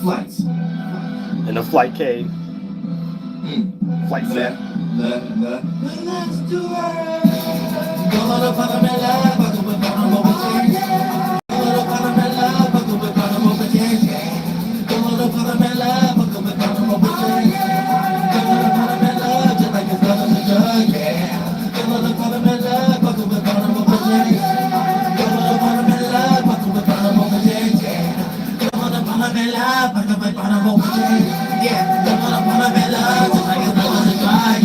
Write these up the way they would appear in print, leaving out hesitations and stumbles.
flights. In the flight cave. Flight set. Let's do it. Todo lo para me la, para tu para mo betting. Todo lo para me la, para tu para mo betting. Todo lo para me la, para tu para mo betting. Todo lo para me la, just like it's love is a drug. Todo lo para me la, para tu para mo betting. Todo lo para me la, para tu para mo betting. Todo lo para me la, para tu para mo betting. Yeah, todo lo para me la, just like it's love is a drug.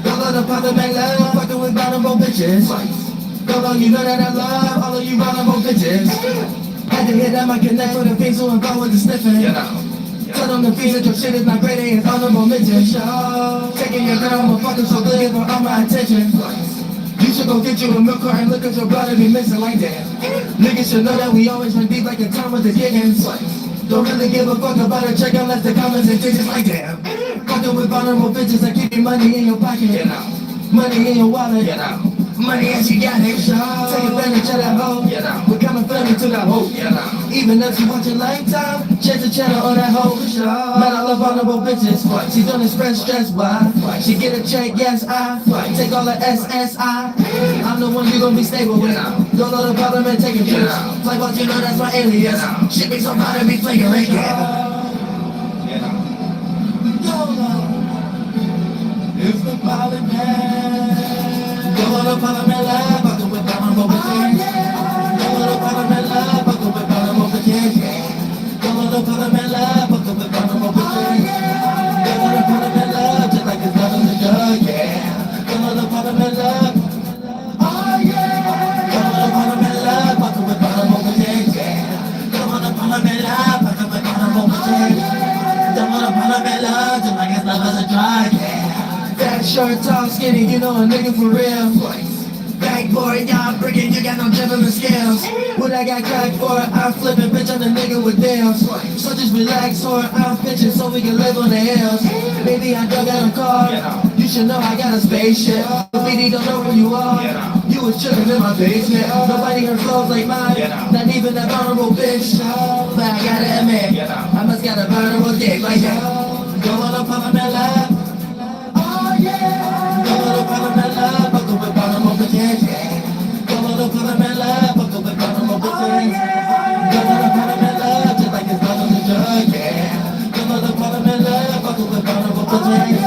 All of the papa make love, fucking with vulnerable bitches. Girl, you know that I love all of you vulnerable bitches. Had to hit that my connect for the fiends who involved with the sniffing. Tell them the fiends that your shit is not great, ain't vulnerable bitches. Taking your girl, I'm a fucking so good for all my attention. You should go get you a milk carton, look at your brother be missing like that. Niggas should know that we always run deep like a time with the kittens. Don't really give a fuck about a check unless the comments and digits like that. Fucking with vulnerable bitches that keep your money in your pocket. Money in your wallet. Money as you got it. Take advantage of that hoe. We're coming family to that hoe. Even if you watching Lifetime, change the channel on that hoe. Man, I love vulnerable bitches. She don't express stress, why? She get a check, yes, I take all the SSI. I'm the one you gon' be stable with. Don't know the problem and take a bitch. Like what you know, that's my alias. Shit be so proud to be flagrant. It's the Parliament. Todo lo para me la, pa' tu me para mo betting. Todo lo para me la, pa' tu me para mo betting. Todo lo para me la, pa' tu me para mo betting. Todo lo para me la, just like it's love is a drug, yeah. Todo lo para me la, oh yeah. Todo lo para me la, pa' tu me para mo betting. Todo lo para me la, pa' tu me para mo betting. Todo lo para me la, just like it's love is a drug, yeah. Fat, short, tall, skinny, you know a nigga for real. Backboard, y'all brickin', you got no dribbling skills. What I got cracked for, I'm flipping, bitch, I'm the nigga with deals. So just relax, or I'm pitching so we can live on the hills. Baby, I dug out a car, you should know I got a spaceship. BD don't know where you are, you was chillin' in my basement. Nobody heard flows like mine, not even that vulnerable bitch. But I gotta admit, I must got a vulnerable dick like that. Go on up on my lap. Todo lo para me la, pa' tu me para mo betting. Todo lo para me la, pa' tu me para mo betting. Todo lo para me la, just like it's love is a drug, yeah. Todo lo para me la, pa' tu me para mo betting.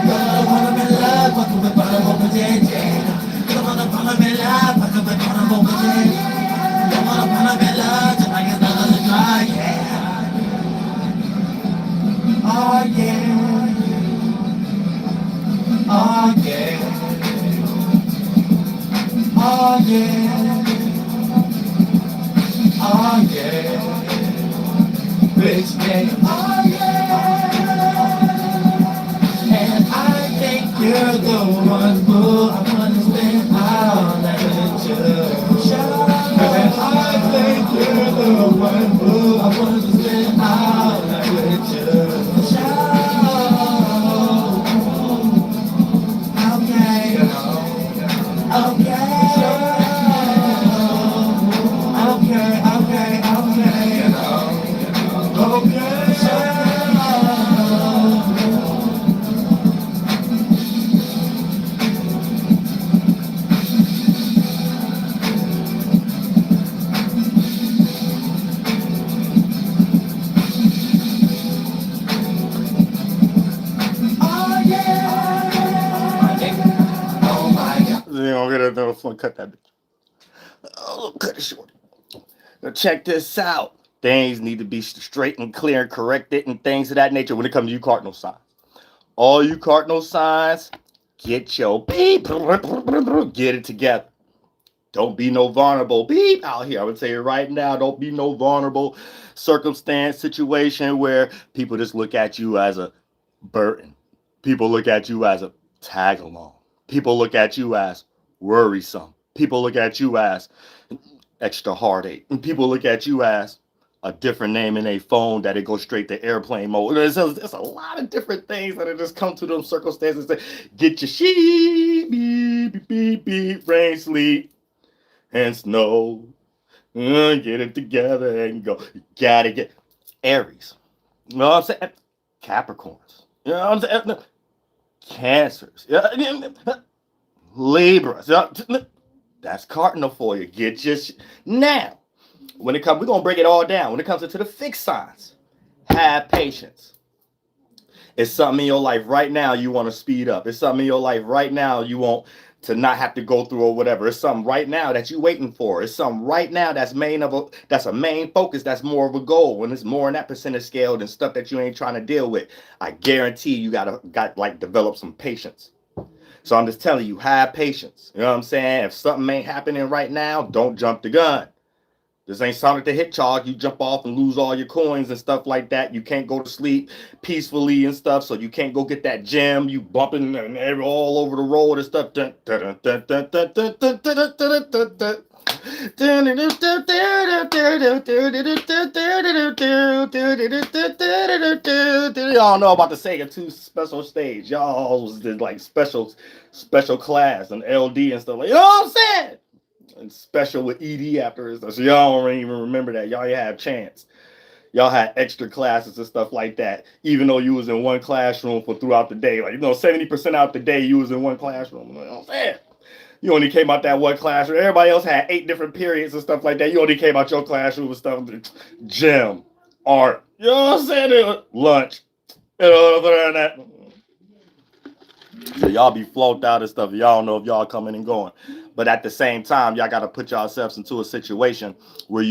Todo lo para me la, pa' tu me para mo betting, yeah. Todo lo para me la, pa' tu me para mo betting. Todo lo para me la, just like it's love is a drug, yeah. Oh yeah. Oh yeah, oh yeah, oh yeah, bitch nigga, oh yeah. And I think you're the one who I wanna spend all night with you. And I think you're the one who I wanna spend all night with you. Cut that bitch. Oh, cut it short. Now check this out. Things need to be straight and clear and corrected and things of that nature when it comes to you cardinal signs. All you cardinal signs, get your beep, get it together. Don't be no vulnerable beep out here. I would say it right now. Don't be no vulnerable circumstance, situation where people just look at you as a burden. People look at you as a tag along. People look at you as worrisome. People look at you as extra heartache. And people look at you as a different name in a phone that it goes straight to airplane mode. There's a lot of different things that just come to them circumstances that get your sheep, beep, beep, beep, beep, rain, sleet, and snow. Get it together and go. You gotta get Aries. You know what I'm saying? Capricorns. You know what I'm saying? Cancers. Libras. That's cardinal for you. Get your now. When it comes, we're gonna break it all down. When it comes into the fixed signs, have patience. It's something in your life right now you want to speed up. It's something in your life right now you want to not have to go through or whatever. It's something right now that you're waiting for. It's something right now that's a main focus, that's more of a goal. When it's more in that percentage scale than stuff that you ain't trying to deal with. I guarantee you got like develop some patience. So I'm just telling you, have patience. You know what I'm saying? If something ain't happening right now, don't jump the gun. This ain't Sonic the Hedgehog. You jump off and lose all your coins and stuff like that. You can't go to sleep peacefully and stuff, so you can't go get that gem. You bumping and all over the road and stuff. Y'all know about the Sega 2 special stage. Y'all was like special class and LD and stuff like, you know what I'm saying? And special with ED after it. So y'all don't even remember that. Y'all have chance. Y'all had extra classes and stuff like that, even though you was in one classroom for throughout the day. Like, 70% out the day you was in one classroom. You know what I'm saying? You only came out that one classroom. Everybody else had 8 different periods and stuff like that. You only came out your classroom with stuff, gym, art. You know what I'm saying? Lunch. You know, other than that. So y'all be floated out and stuff. Y'all don't know if y'all coming and going. But at the same time, y'all got to put yourselves into a situation where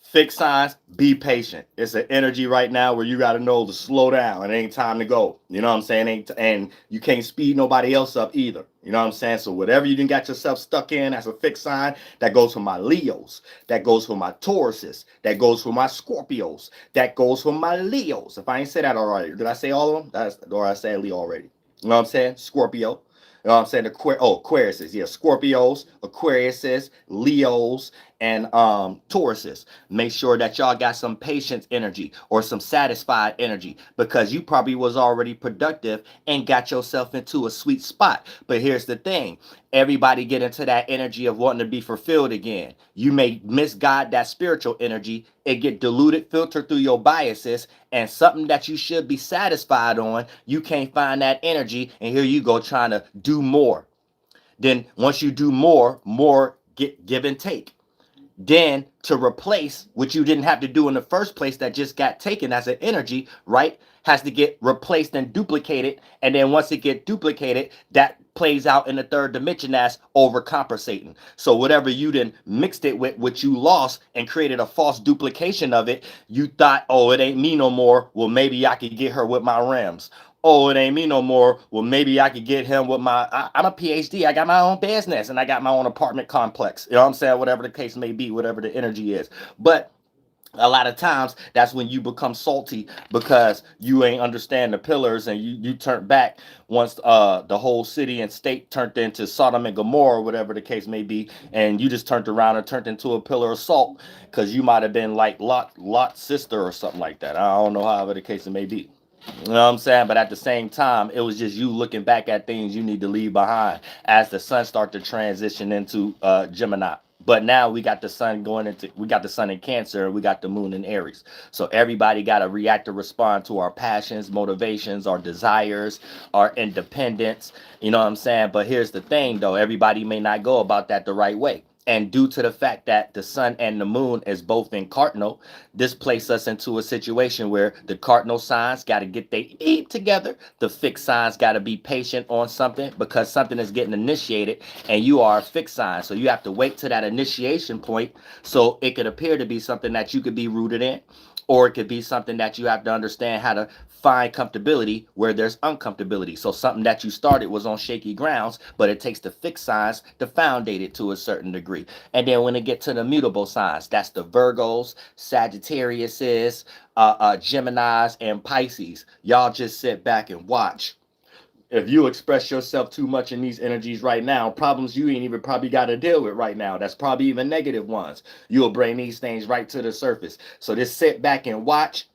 fixed signs, be patient. It's an energy right now where you got to know to slow down. It ain't time to go. You know what I'm saying? And you can't speed nobody else up either. You know what I'm saying? So whatever you done got yourself stuck in as a fixed sign, that goes for my Leos. That goes for my Tauruses. That goes for my Scorpios. That goes for my Leos. If I ain't say that already, did I say all of them? Or I said Leo already. You know what I'm saying? Scorpio. You know what I'm saying? Aquariuses. Yeah, Scorpios, Aquariuses, Leos, and Tauruses. Make sure that y'all got some patience energy or some satisfied energy, because you probably was already productive and got yourself into a sweet spot. But here's the thing. Everybody get into that energy of wanting to be fulfilled again. You may misguide that spiritual energy. It get diluted, filtered through your biases, and something that you should be satisfied on, you can't find that energy, and here you go trying to do more. Then once you do more get give and take. Then to replace what you didn't have to do in the first place that just got taken as an energy, right, has to get replaced and duplicated. And then once it get duplicated, that plays out in the third dimension as overcompensating. So whatever you then mixed it with, what you lost and created a false duplication of it, you thought, oh, it ain't me no more. Well, maybe I could get her with my rims. Oh, it ain't me no more. Well, maybe I could get him with I'm a PhD. I got my own business and I got my own apartment complex. You know what I'm saying? Whatever the case may be, whatever the energy is. But a lot of times that's when you become salty because you ain't understand the pillars, and you turn back once the whole city and state turned into Sodom and Gomorrah, whatever the case may be, and you just turned around and turned into a pillar of salt because you might have been like Lot's sister or something like that. I don't know, however the case may be. You know what I'm saying? But at the same time, it was just you looking back at things you need to leave behind as the sun start to transition into Gemini. But now we got the sun in Cancer, and we got the moon in Aries. So everybody got to react to respond to our passions, motivations, our desires, our independence. You know what I'm saying? But here's the thing, though. Everybody may not go about that the right way. And due to the fact that the sun and the moon is both in cardinal, this places us into a situation where the cardinal signs got to get their eat together. The fixed signs got to be patient on something because something is getting initiated, and you are a fixed sign. So you have to wait to that initiation point so it could appear to be something that you could be rooted in, or it could be something that you have to understand how to find comfortability where there's uncomfortability. So something that you started was on shaky grounds, but it takes the fixed signs to foundate it to a certain degree. And then when it gets to the mutable signs, that's the Virgos, Sagittariuses, Geminis, and Pisces. Y'all just sit back and watch. If you express yourself too much in these energies right now, problems you ain't even probably got to deal with right now, that's probably even negative ones, you'll bring these things right to the surface. So just sit back and watch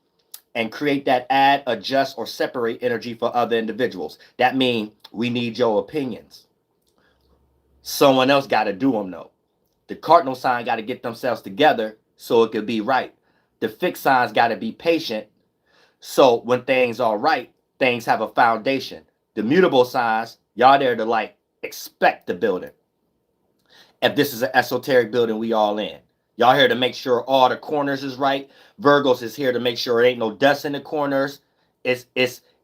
and create that add, adjust, or separate energy for other individuals. That means we need your opinions. Someone else got to do them, though. The cardinal sign got to get themselves together so it could be right. The fixed signs got to be patient So when things are right, things have a foundation. The mutable signs, y'all there to like expect the building. If this is an esoteric building we all in. Y'all here to make sure all the corners is right. Virgos is here to make sure it ain't no dust in the corners. It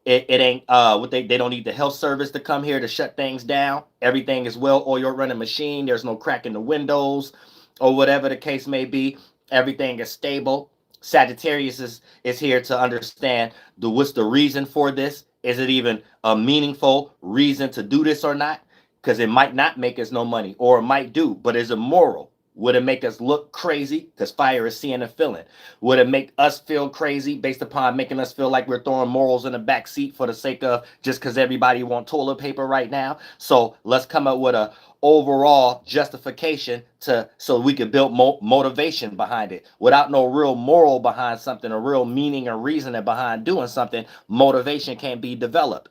ain't what they don't need the health service to come here to shut things down. Everything is well oiled running machine. There's no crack in the windows or whatever the case may be. Everything is stable. Sagittarius is here to understand what's the reason for this. Is it even a meaningful reason to do this or not? Because it might not make us no money, or it might do, but is it moral? Would it make us look crazy? Because fire is seeing and feeling. Would it make us feel crazy based upon making us feel like we're throwing morals in the back seat for the sake of just because everybody want toilet paper right now? So let's come up with a overall justification so we can build motivation behind it. Without no real moral behind something, a real meaning or reasoning behind doing something, motivation can't be developed.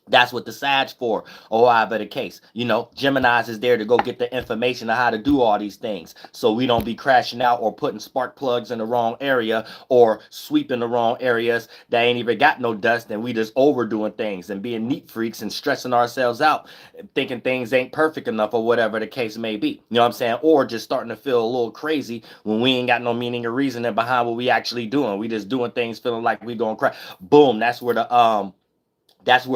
That's what the Sag for, or whatever the case. You know, Gemini's is there to go get the information on how to do all these things. So we don't be crashing out or putting spark plugs in the wrong area or sweeping the wrong areas that ain't even got no dust, and we just overdoing things and being neat freaks and stressing ourselves out, thinking things ain't perfect enough or whatever the case may be. You know what I'm saying? Or just starting to feel a little crazy when we ain't got no meaning or reasoning behind what we actually doing. We just doing things feeling like we going crash. Boom, that's where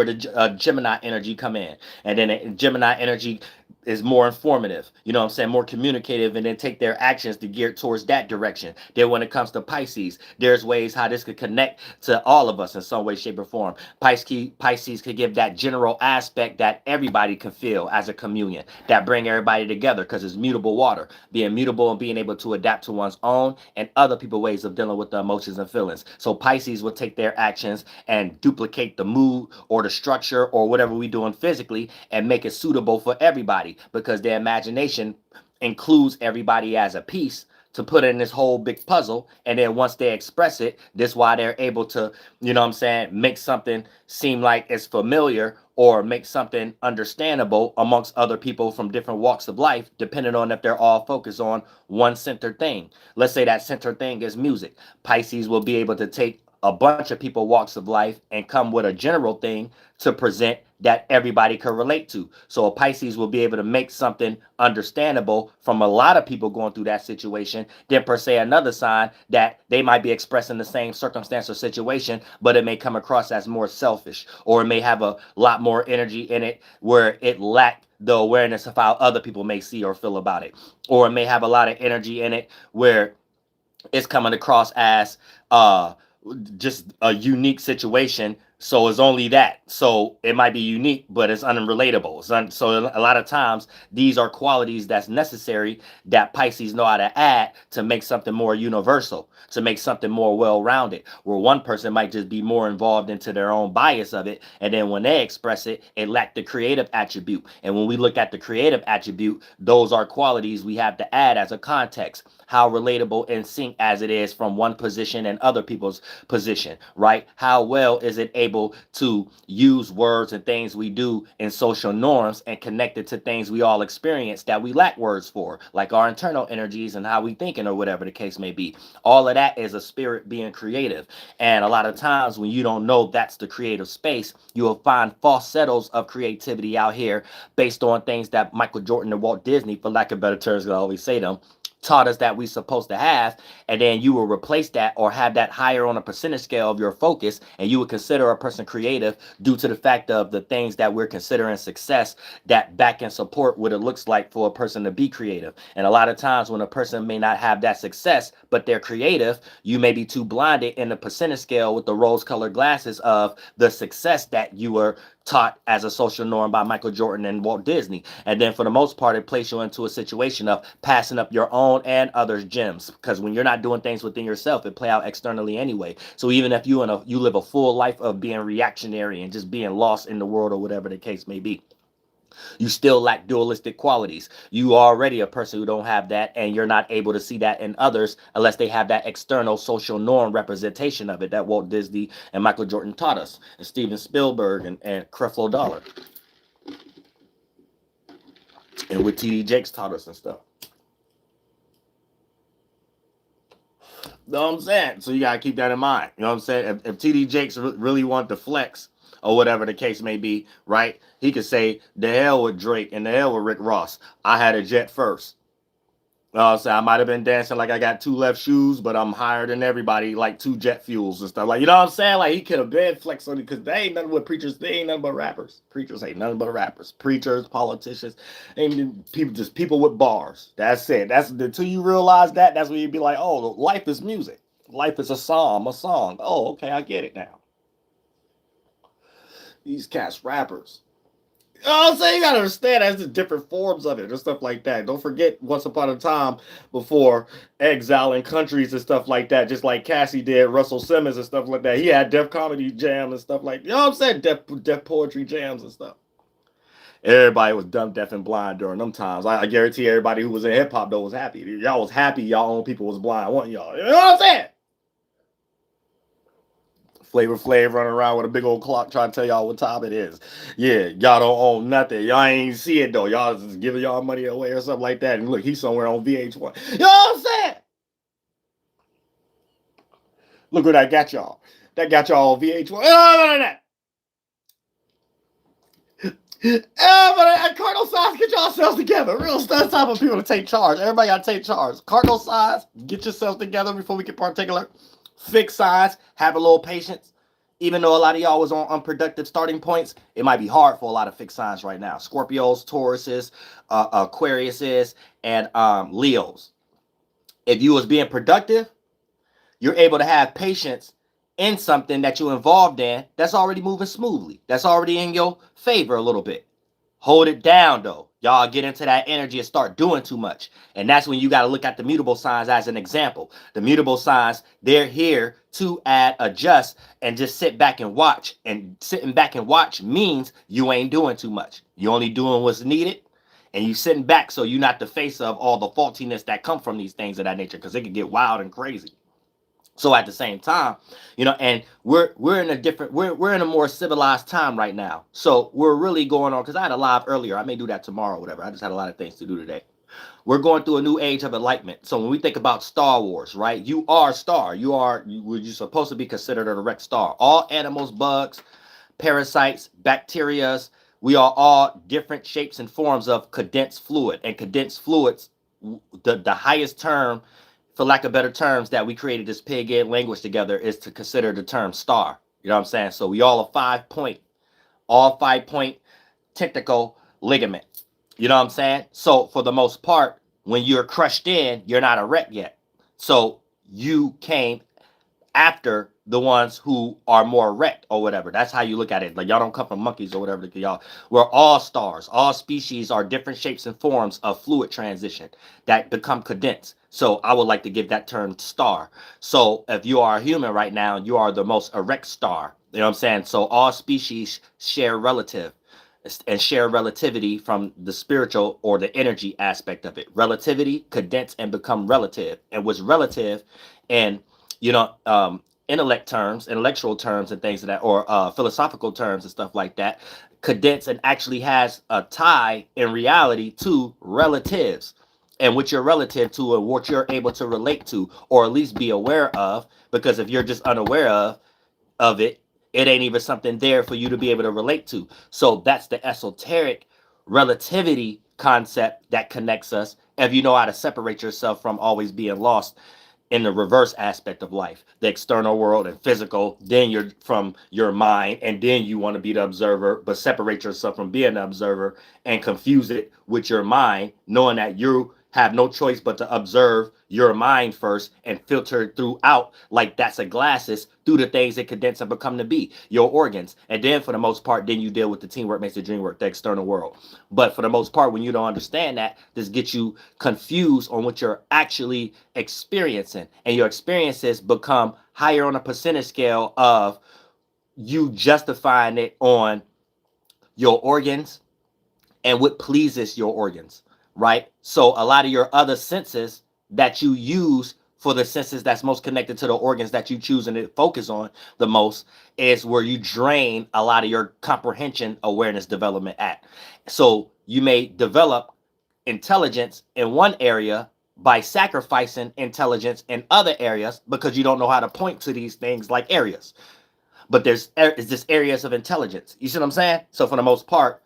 the Gemini energy come in. And then Gemini energy is more informative, you know what I'm saying, more communicative, and then take their actions to gear towards that direction. Then when it comes to Pisces, there's ways how this could connect to all of us in some way, shape, or form. Pisces could give that general aspect that everybody can feel as a communion, that bring everybody together because it's mutable water, being mutable and being able to adapt to one's own and other people's ways of dealing with the emotions and feelings. So Pisces will take their actions and duplicate the mood or the structure or whatever we doing physically and make it suitable for everybody, because their imagination includes everybody as a piece to put in this whole big puzzle. And then once they express it, this why they're able to, you know what I'm saying, make something seem like it's familiar or make something understandable amongst other people from different walks of life, depending on if they're all focused on one center thing. Let's say that center thing is music. Pisces will be able to take a bunch of people walks of life and come with a general thing to present that everybody can relate to. So a Pisces will be able to make something understandable from a lot of people going through that situation, then per se another sign that they might be expressing the same circumstance or situation, but it may come across as more selfish, or it may have a lot more energy in it where it lacked the awareness of how other people may see or feel about it. Or it may have a lot of energy in it where it's coming across as just a unique situation. So it's only that. So it might be unique, but it's unrelatable. So a lot of times these are qualities that's necessary that Pisces know how to add to make something more universal, to make something more well-rounded, where one person might just be more involved into their own bias of it. And then when they express it, it lacked the creative attribute. And when we look at the creative attribute, those are qualities we have to add as a context. How relatable and sync as it is from one position and other people's position, right? How well is it able to use words and things we do in social norms and connect it to things we all experience that we lack words for, like our internal energies and how we thinking or whatever the case may be. All of that is a spirit being creative. And a lot of times when you don't know that's the creative space, you will find falsettos of creativity out here based on things that Michael Jordan and Walt Disney, for lack of better terms, I always say them, taught us that we're supposed to have. And then you will replace that or have that higher on a percentage scale of your focus, and you would consider a person creative due to the fact of the things that we're considering success that back and support what it looks like for a person to be creative. And a lot of times when a person may not have that success but they're creative, you may be too blinded in the percentage scale with the rose colored glasses of the success that you were taught as a social norm by Michael Jordan and Walt Disney. And then for the most part, it places you into a situation of passing up your own and others' gems. Because when you're not doing things within yourself, it play out externally anyway. So even if you live a full life of being reactionary and just being lost in the world or whatever the case may be, you still lack dualistic qualities. You are already a person who don't have that, and you're not able to see that in others unless they have that external social norm representation of it that Walt Disney and Michael Jordan taught us, and Steven Spielberg and Creflo Dollar, and what T.D. Jakes taught us and stuff. You know what I'm saying? So you gotta keep that in mind. You know what I'm saying? If TD Jakes really wanted to flex or whatever the case may be, right? He could say, the hell with Drake and the hell with Rick Ross. I had a jet first. So I might have been dancing like I got two left shoes, but I'm higher than everybody, like two jet fuels and stuff. Like, you know what I'm saying? Like, he could have been flexing on it because they ain't nothing but preachers. They ain't nothing but rappers. Preachers ain't nothing but rappers. Preachers, politicians, ain't people, just people with bars. That's it. That's until you realize that. That's when you be like, oh, life is music. Life is a song. Oh, okay, I get it now. These cats rappers. You know what I'm saying? You gotta understand there's the different forms of it and stuff like that. Don't forget once upon a time before exile in countries and stuff like that, just like Cassie did, Russell Simmons and stuff like that. He had Def Comedy Jam and stuff like that. You know what I'm saying? Def Poetry Jams and stuff. Everybody was dumb, deaf, and blind during them times. I guarantee everybody who was in hip hop though was happy. Y'all was happy y'all own people was blind. Wasn't y'all? You know what I'm saying? Flavor Flav running around with a big old clock trying to tell y'all what time it is. Yeah, y'all don't own nothing. Y'all ain't see it though. Y'all just giving y'all money away or something like that. And look, he's somewhere on VH1. You know what I'm saying? Look where that got y'all. That got y'all on VH1. But Cardinal Size, get yourselves together. Real stuff, time for people to take charge. Everybody got to take charge. Cardinal Size, get yourselves together before we get particular. Fixed size, have a little patience. Even though a lot of y'all was on unproductive starting points, it might be hard for a lot of fixed signs right now. Scorpios, Tauruses, Aquariuses, and Leos. If you was being productive, you're able to have patience in something that you're involved in that's already moving smoothly. That's already in your favor a little bit. Hold it down though. Y'all get into that energy and start doing too much. And that's when you got to look at the mutable signs as an example. The mutable signs, they're here to add, adjust, and just sit back and watch. And sitting back and watch means you ain't doing too much. You only doing what's needed. And you sitting back so you're not the face of all the faultiness that come from these things of that nature, because it can get wild and crazy. So at the same time, you know, and we're in a different, we're in a more civilized time right now. So we're really going on, because I had a live earlier. I may do that tomorrow or whatever. I just had a lot of things to do today. We're going through a new age of enlightenment. So when we think about Star Wars, right? You are Star. You're supposed to be considered a direct star. All animals, bugs, parasites, bacterias, we are all different shapes and forms of condensed fluid. And condensed fluids, the highest term, for lack of better terms, that we created this pig-head language together is to consider the term star. You know what I'm saying? So we all a 5-point, all 5-point tentacle ligament. You know what I'm saying? So for the most part, when you're crushed in, you're not erect yet. So you came after the ones who are more erect or whatever. That's how you look at it. Like, y'all don't come from monkeys or whatever. Y'all, we're all stars. All species are different shapes and forms of fluid transition that become condensed. So I would like to give that term star. So if you are a human right now, you are the most erect star. You know what I'm saying? So all species share relative and share relativity from the spiritual or the energy aspect of it. Relativity, condense, and become relative. And what's relative and, you know, intellectual terms and things of that, or philosophical terms and stuff like that, condense and actually has a tie in reality to relatives and what you're relative to and what you're able to relate to, or at least be aware of. Because if you're just unaware of it, it ain't even something there for you to be able to relate to. So that's the esoteric relativity concept that connects us, if you know how to separate yourself from always being lost in the reverse aspect of life, the external world and physical. Then you're from your mind, and then you want to be the observer, but separate yourself from being the observer and confuse it with your mind, knowing that you have no choice but to observe your mind first and filter it throughout, like that's a glasses, through the things that condense and become to be your organs. And then for the most part, then you deal with the teamwork makes the dream work, the external world. But for the most part, when you don't understand that, this gets you confused on what you're actually experiencing. And your experiences become higher on a percentage scale of you justifying it on your organs and what pleases your organs, right? So a lot of your other senses that you use for the senses that's most connected to the organs that you choose and to focus on the most is where you drain a lot of your comprehension awareness development at. So you may develop intelligence in one area by sacrificing intelligence in other areas because you don't know how to point to these things like areas. But there's this areas of intelligence. You see what I'm saying? So for the most part,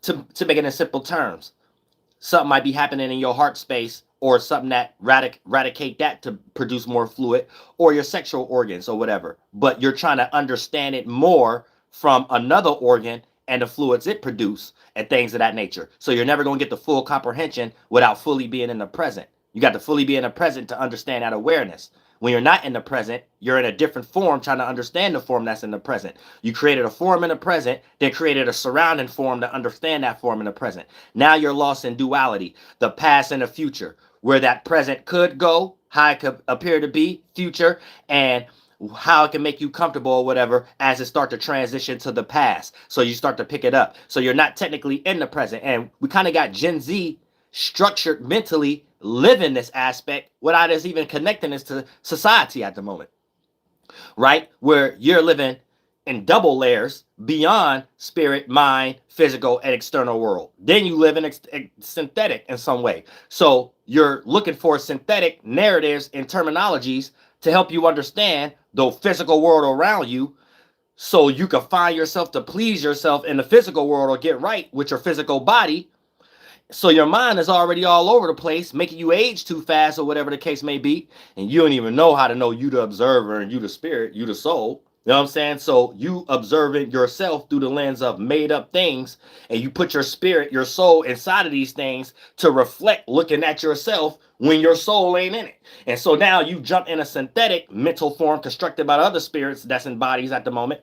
to make it in simple terms, something might be happening in your heart space or something that radicate that to produce more fluid, or your sexual organs or whatever. But you're trying to understand it more from another organ and the fluids it produce and things of that nature. So you're never going to get the full comprehension without fully being in the present. You got to fully be in the present to understand that awareness. When you're not in the present, you're in a different form trying to understand the form that's in the present. You created a form in the present, then created a surrounding form to understand that form in the present. Now you're lost in duality, the past and the future, where that present could go, how it could appear to be, future, and how it can make you comfortable or whatever as it start to transition to the past. So you start to pick it up. So you're not technically in the present. And we kind of got Gen Z structured mentally living this aspect without us even connecting this to society at the moment, right? Where you're living in double layers beyond spirit, mind, physical, and external world. Then you live in synthetic in some way. So you're looking for synthetic narratives and terminologies to help you understand the physical world around you, so you can find yourself to please yourself in the physical world or get right with your physical body. So your mind is already all over the place, making you age too fast or whatever the case may be. And you don't even know how to know you the observer and you the spirit, you the soul. You know what I'm saying? So you observing yourself through the lens of made up things, and you put your spirit, your soul inside of these things to reflect looking at yourself when your soul ain't in it. And so now you jump in a synthetic mental form constructed by other spirits that's in bodies at the moment.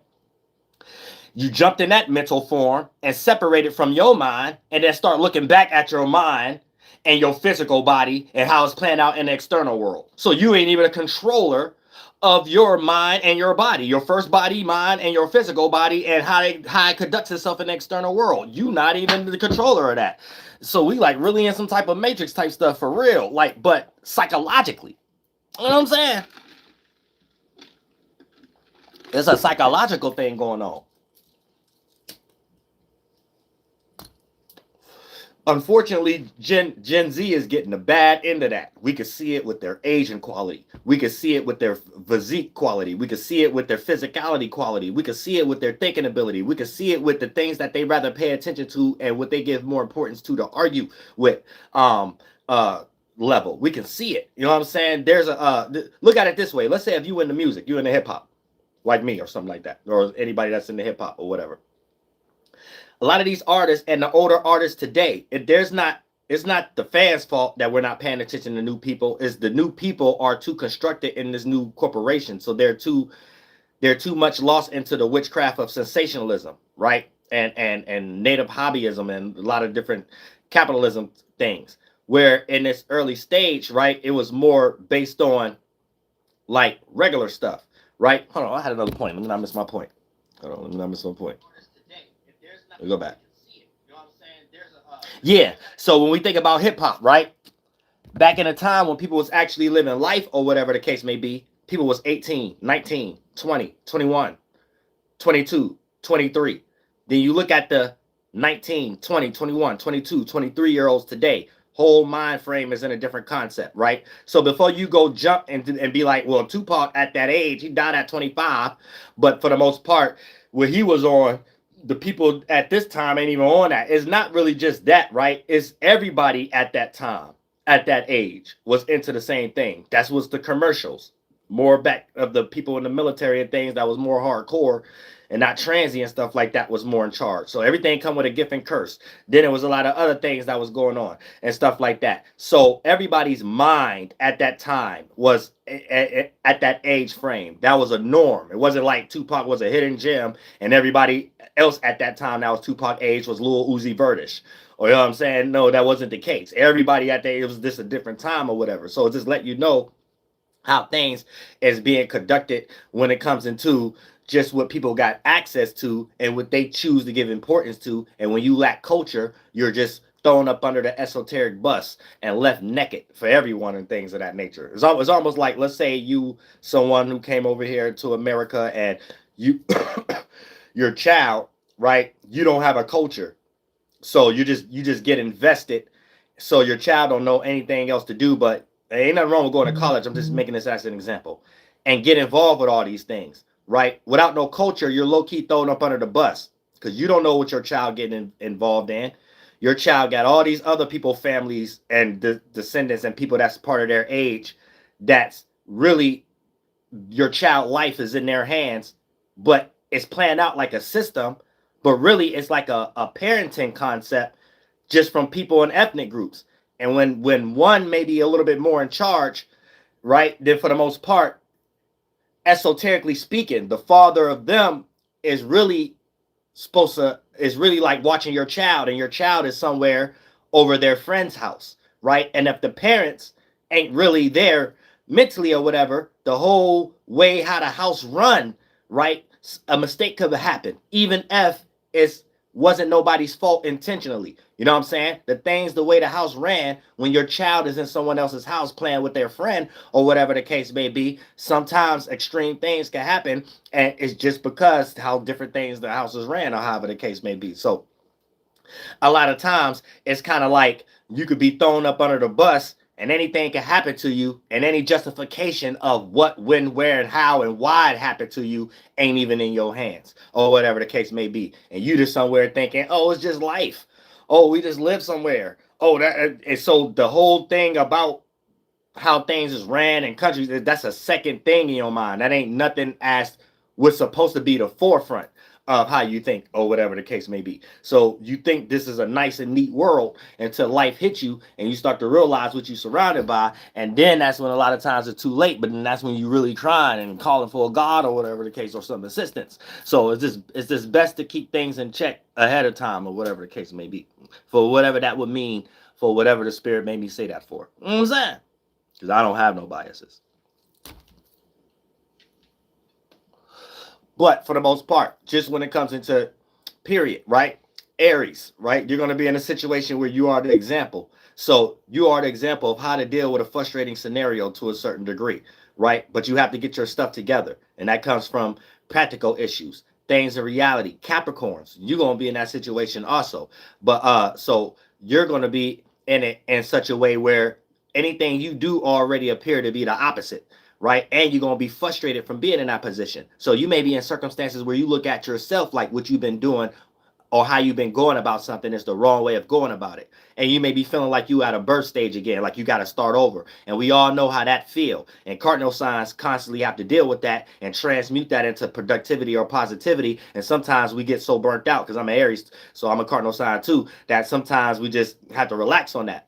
You jumped in that mental form and separated from your mind, and then start looking back at your mind and your physical body and how it's playing out in the external world. So you ain't even a controller of your mind and your body, your first body, mind, and your physical body, and how it conducts itself in the external world. You not even the controller of that. So we like really in some type of matrix type stuff for real, like, but psychologically. You know what I'm saying? It's a psychological thing going on. Unfortunately, Gen Z is getting the bad end of that. We could see it with their Asian quality. We could see it with their physique quality. We could see it with their physicality quality. We could see it with their thinking ability. We could see it with the things that they rather pay attention to and what they give more importance to argue with level. We can see it. You know what I'm saying? There's look at it this way. Let's say if you into music, you into hip hop, like me or something like that, or anybody that's into hip hop or whatever. A lot of these artists and the older artists today, it's not the fans' fault that we're not paying attention to new people. It's the new people are too constructed in this new corporation, so they're too much lost into the witchcraft of sensationalism, right? And native hobbyism and a lot of different capitalism things. Where in this early stage, right, it was more based on like regular stuff, right? Hold on, I had another point. Let me not miss my point. Hold on, let me not miss my point. Let me go back. Yeah, so when we think about hip hop, right? Back in a time when people was actually living life or whatever the case may be, people was 18, 19, 20, 21, 22, 23. Then you look at the 19, 20, 21, 22, 23-year-olds today. Whole mind frame is in a different concept, right? So before you go jump and be like, well, Tupac at that age, he died at 25. But for the most part, what he was on, the people at this time ain't even on that. It's not really just that, right? It's everybody at that time, at that age, was into the same thing. That was the commercials. More back of the people in the military and things that was more hardcore and not transient stuff like that was more in charge. So everything come with a gift and curse. Then there was a lot of other things that was going on and stuff like that. So everybody's mind at that time was at that age frame. That was a norm. It wasn't like Tupac was a hidden gem and everybody else at that time that was Tupac age was Lil Uzi Vertish. Or you know what I'm saying? No, that wasn't the case. Everybody at that age was just a different time or whatever. So just let you know how things is being conducted when it comes into just what people got access to and what they choose to give importance to. And when you lack culture, you're just thrown up under the esoteric bus and left naked for everyone and things of that nature. It's almost like, let's say you someone who came over here to America and you your child, right? You don't have a culture. So you just get invested So your child don't know anything else to do, but there ain't nothing wrong with going to college. I'm just making this as an example. And get involved with all these things, right? Without no culture, you're low-key thrown up under the bus because you don't know what your child getting involved in. Your child got all these other people, families, and descendants and people that's part of their age that's really your child life is in their hands, but it's planned out like a system, but really it's like a parenting concept just from people in ethnic groups. And when one may be a little bit more in charge, right, then for the most part, esoterically speaking, the father of them is really is really like watching your child, and your child is somewhere over their friend's house, right? And if the parents ain't really there mentally or whatever, the whole way how the house run, right, a mistake could happen, even if it wasn't nobody's fault intentionally. You know what I'm saying? The things, the way the house ran, when your child is in someone else's house playing with their friend or whatever the case may be, sometimes extreme things can happen, and it's just because how different things the houses ran or however the case may be. So a lot of times it's kind of like you could be thrown up under the bus and anything can happen to you, and any justification of what, when, where, and how, and why it happened to you ain't even in your hands, or whatever the case may be. And you just somewhere thinking, oh, it's just life. Oh, we just live somewhere. Oh, that. And so the whole thing about how things is ran in countries, that's a second thing in your mind. That ain't nothing as what's supposed to be the forefront of how you think, or whatever the case may be. So you think this is a nice and neat world until life hits you and you start to realize what you're surrounded by, and then that's when a lot of times it's too late. But then that's when you're really crying and calling for a God or whatever the case, or some assistance. So it's just best to keep things in check ahead of time, or whatever the case may be, for whatever that would mean, for whatever the spirit made me say that for. You know what I'm saying? Because I don't have no biases. But for the most part, just when it comes into period, right? Aries, right? You're going to be in a situation where you are the example. So you are the example of how to deal with a frustrating scenario to a certain degree, right? But you have to get your stuff together. And that comes from practical issues, things in reality. Capricorns, you're going to be in that situation also. But so you're going to be in it in such a way where anything you do already appear to be the opposite, right? And you're going to be frustrated from being in that position. So you may be in circumstances where you look at yourself like what you've been doing or how you've been going about something is the wrong way of going about it. And you may be feeling like you at a birth stage again, like you got to start over. And we all know how that feel. And cardinal signs constantly have to deal with that and transmute that into productivity or positivity. And sometimes we get so burnt out, because I'm an Aries, so I'm a cardinal sign too, that sometimes we just have to relax on that.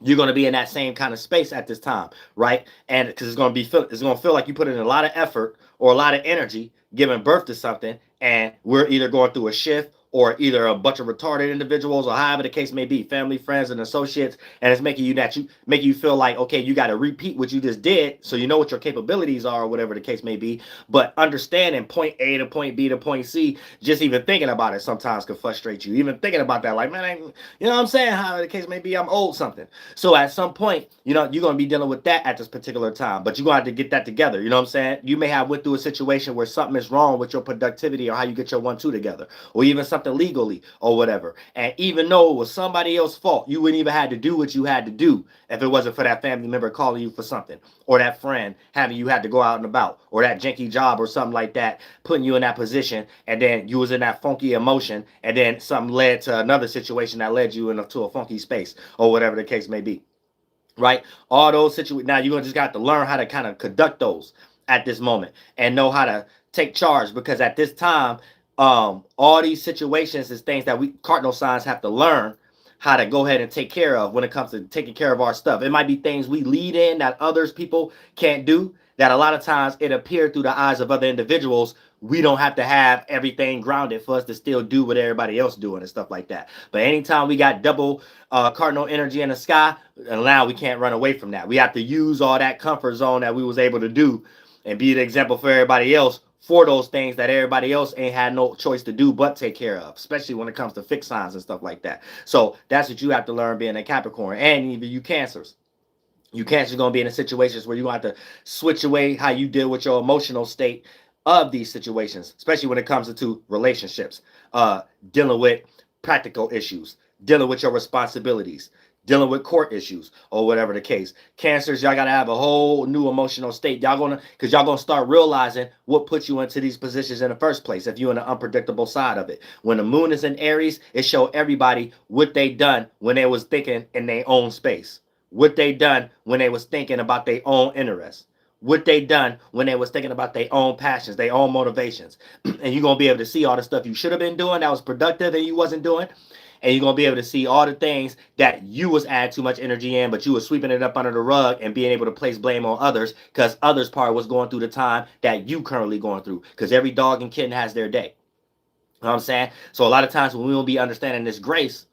You're going to be in that same kind of space at this time, right? And because it's going to feel like you put in a lot of effort or a lot of energy giving birth to something, and we're either going through a shift or either a bunch of retarded individuals, or however the case may be, family, friends, and associates, and it's making you feel like, okay, you got to repeat what you just did, so you know what your capabilities are, or whatever the case may be. But understanding point A to point B to point C, just even thinking about it sometimes can frustrate you. Even thinking about that, like, man, you know what I'm saying? However the case may be, I'm old something. So at some point, you know, you're going to be dealing with that at this particular time, but you're going to have to get that together. You know what I'm saying? You may have went through a situation where something is wrong with your productivity or how you get your 1-2 together, or even something legally or whatever. And even though it was somebody else's fault, you wouldn't even have to do what you had to do if it wasn't for that family member calling you for something, or that friend having you had to go out and about, or that janky job or something like that, putting you in that position, and then you was in that funky emotion, and then something led to another situation that led you into a funky space, or whatever the case may be. Right? All those situations. Now you're just got to learn how to kind of conduct those at this moment and know how to take charge, because at this time, all these situations is things that we cardinal signs have to learn how to go ahead and take care of when it comes to taking care of our stuff. It might be things we lead in that others people can't do, that a lot of times it appears through the eyes of other individuals. We don't have to have everything grounded for us to still do what everybody else doing and stuff like that. But anytime we got double cardinal energy in the sky, and now we can't run away from that. We have to use all that comfort zone that we was able to do and be the example for everybody else for those things that everybody else ain't had no choice to do but take care of, especially when it comes to fixed signs and stuff like that. So that's what you have to learn being a Capricorn. And even you Cancers. You Cancers going to be in situations where you have to switch away how you deal with your emotional state of these situations, especially when it comes to relationships, dealing with practical issues, dealing with your responsibilities, dealing with court issues or whatever the case. Cancers, y'all gotta have a whole new emotional state. Because y'all gonna start realizing what puts you into these positions in the first place if you're in the unpredictable side of it. When the moon is in Aries, it show everybody what they done when they was thinking in their own space. What they done when they was thinking about their own interests. What they done when they was thinking about their own passions, their own motivations. And you're gonna be able to see all the stuff you should have been doing that was productive and you wasn't doing. And you're gonna be able to see all the things that you was adding too much energy in, but you was sweeping it up under the rug and being able to place blame on others because others part was going through the time that you currently going through. Because every dog and kitten has their day. You know what I'm saying? So a lot of times when we don't be understanding this grace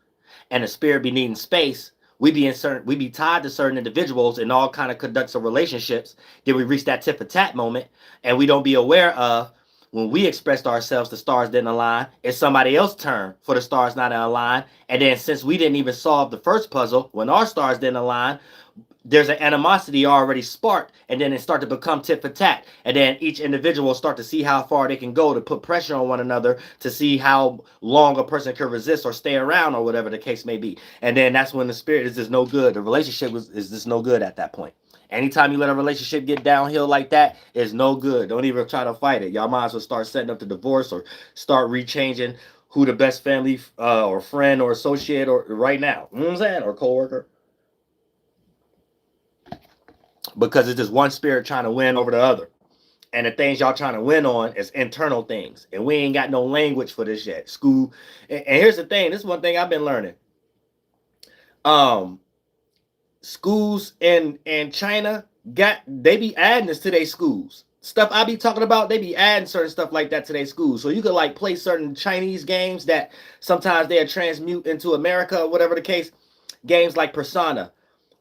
and the spirit be needing space, we be tied to certain individuals in all kind of conducts of relationships. Then we reach that tit for tat moment, and we don't be aware of when we expressed ourselves, the stars didn't align. It's somebody else's turn for the stars not to align. And then since we didn't even solve the first puzzle, when our stars didn't align, there's an animosity already sparked, and then it start to become tit for tat. And then each individual start to see how far they can go to put pressure on one another to see how long a person can resist or stay around or whatever the case may be. And then that's when the spirit is just no good. The relationship is just no good at that point. Anytime you let a relationship get downhill like that, it's no good. Don't even try to fight it. Y'all might as well start setting up the divorce or start rechanging who the best family or friend or associate or right now. You know what I'm saying? Or coworker. Because it's just one spirit trying to win over the other. And the things y'all trying to win on is internal things. And we ain't got no language for this yet. School. And here's the thing. This is one thing I've been learning. Schools in China, they be adding this to their schools. Stuff I be talking about, they be adding certain stuff like that to their schools. So you could like play certain Chinese games that sometimes they'll transmute into America or whatever the case. Games like Persona.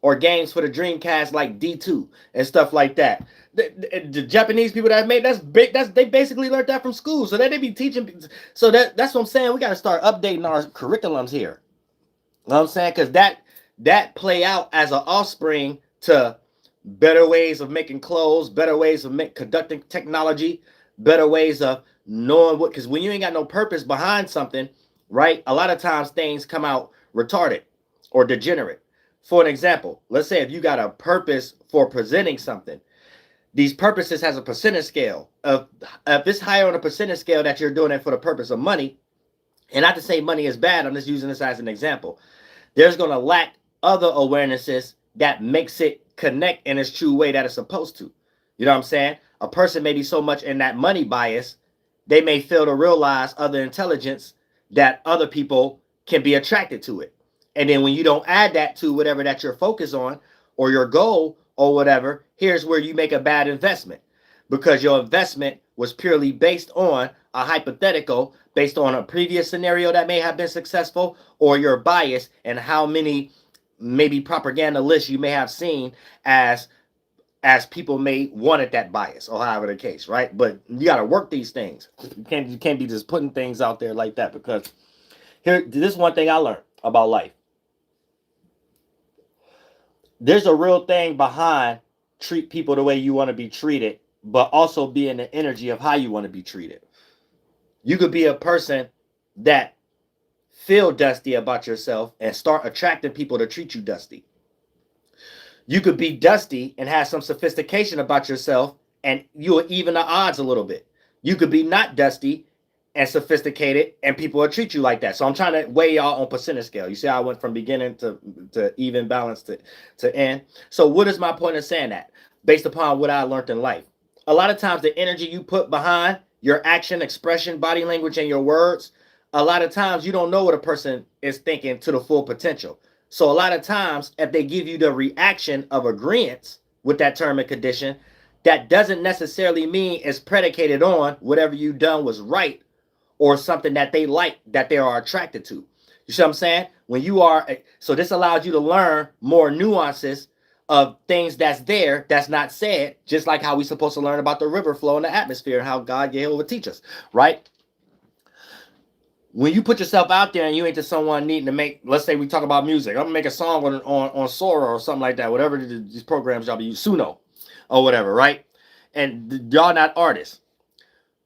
Or games for the Dreamcast like D2 and stuff like that. The Japanese people that made they basically learned that from school. So that they be teaching. So that's what I'm saying. We got to start updating our curriculums here. You know what I'm saying? Because that play out as an offspring to better ways of making clothes, better ways of conducting technology, better ways of knowing what. Because when you ain't got no purpose behind something, right? A lot of times things come out retarded or degenerate. For an example, let's say if you got a purpose for presenting something, these purposes has a percentage scale. If it's higher on a percentage scale that you're doing it for the purpose of money, and not to say money is bad, I'm just using this as an example. There's going to lack other awarenesses that makes it connect in its true way that it's supposed to. You know what I'm saying? A person may be so much in that money bias, they may fail to realize other intelligence that other people can be attracted to it. And then when you don't add that to whatever that you're focused on or your goal or whatever, here's where you make a bad investment because your investment was purely based on a hypothetical, based on a previous scenario that may have been successful or your bias and how many maybe propaganda lists you may have seen as people may wanted that bias or however the case, right? But you got to work these things. You can't be just putting things out there like that because this is one thing I learned about life. There's a real thing behind treat people the way you want to be treated, but also be in the energy of how you want to be treated. You could be a person that feel dusty about yourself and start attracting people to treat you dusty. You could be dusty and have some sophistication about yourself and you'll even the odds a little bit. You could be not dusty and sophisticated and people will treat you like that. So I'm trying to weigh y'all on percentage scale. You see how I went from beginning to even balance to end. So what is my point of saying that? Based upon what I learned in life. A lot of times the energy you put behind your action, expression, body language, and your words, a lot of times you don't know what a person is thinking to the full potential. So a lot of times if they give you the reaction of agreement with that term and condition, that doesn't necessarily mean it's predicated on whatever you done was right or something that they like, that they are attracted to. You see what I'm saying? When you are, so this allows you to learn more nuances of things that's there, that's not said, just like how we're supposed to learn about the river flow in the atmosphere and how God Yahweh would teach us, right? When you put yourself out there and you ain't just someone needing to make, let's say we talk about music, I'm gonna make a song on Sora or something like that, whatever these programs y'all be using, Suno or whatever, right? And y'all not artists.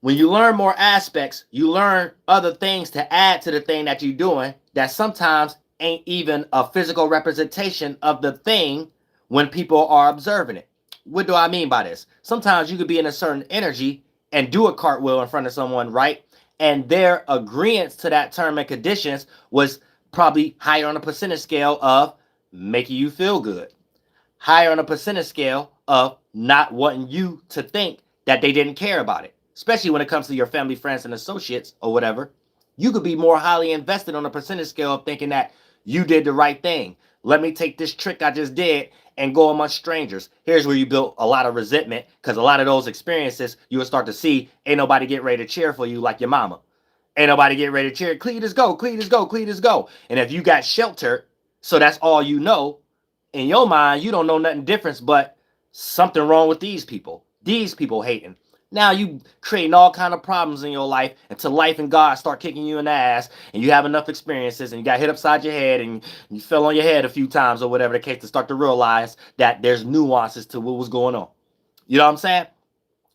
When you learn more aspects, you learn other things to add to the thing that you're doing that sometimes ain't even a physical representation of the thing when people are observing it. What do I mean by this? Sometimes you could be in a certain energy and do a cartwheel in front of someone, right? And their agreement to that term and conditions was probably higher on a percentage scale of making you feel good, higher on a percentage scale of not wanting you to think that they didn't care about it, especially when it comes to your family, friends, and associates or whatever. You could be more highly invested on a percentage scale of thinking that you did the right thing. Let me take this trick I just did and go amongst strangers. Here's where you built a lot of resentment, because a lot of those experiences you will start to see ain't nobody get ready to cheer for you like your mama. Ain't nobody get ready to cheer. Cletus go, Cletus go, Cletus go. And if you got sheltered, so that's all you know, in your mind, you don't know nothing different but something wrong with these people. These people hating. Now you creating all kind of problems in your life until life and God start kicking you in the ass, and you have enough experiences and you got hit upside your head and you fell on your head a few times or whatever the case to start to realize that there's nuances to what was going on. You know what I'm saying?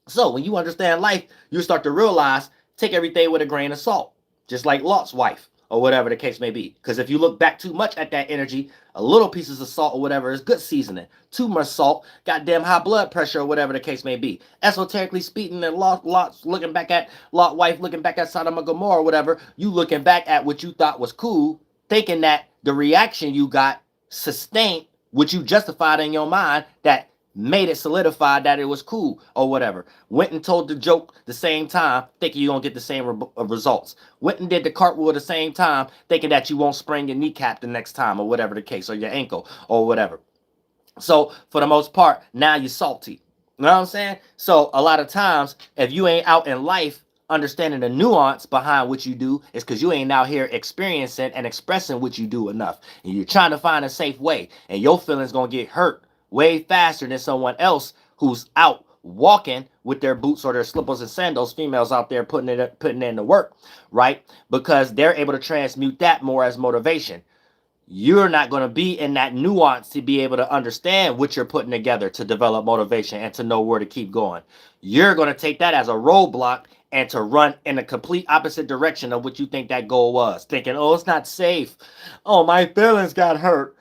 So when you understand life, you start to realize, take everything with a grain of salt, just like Lot's wife or whatever the case may be. Because if you look back too much at that energy, a little pieces of salt or whatever is good seasoning. Too much salt, goddamn high blood pressure or whatever the case may be. Esoterically speaking, and Lot's looking back at Lot wife, looking back at Sodom and Gomorrah or whatever, you looking back at what you thought was cool, thinking that the reaction you got sustained what you justified in your mind that made it solidified that it was cool or whatever. Went and told the joke the same time, thinking you're going to get the same results. Went and did the cartwheel at the same time, thinking that you won't sprain your kneecap the next time or whatever the case, or your ankle or whatever. So for the most part, now you're salty. You know what I'm saying? So a lot of times, if you ain't out in life understanding the nuance behind what you do, it's because you ain't out here experiencing and expressing what you do enough. And you're trying to find a safe way, and your feelings going to get hurt way faster than someone else who's out walking with their boots or their slippers and sandals, females out there putting in the work, right? Because they're able to transmute that more as motivation. You're not going to be in that nuance to be able to understand what you're putting together to develop motivation and to know where to keep going. You're going to take that as a roadblock and to run in a complete opposite direction of what you think that goal was. Thinking, oh, it's not safe. Oh, my feelings got hurt.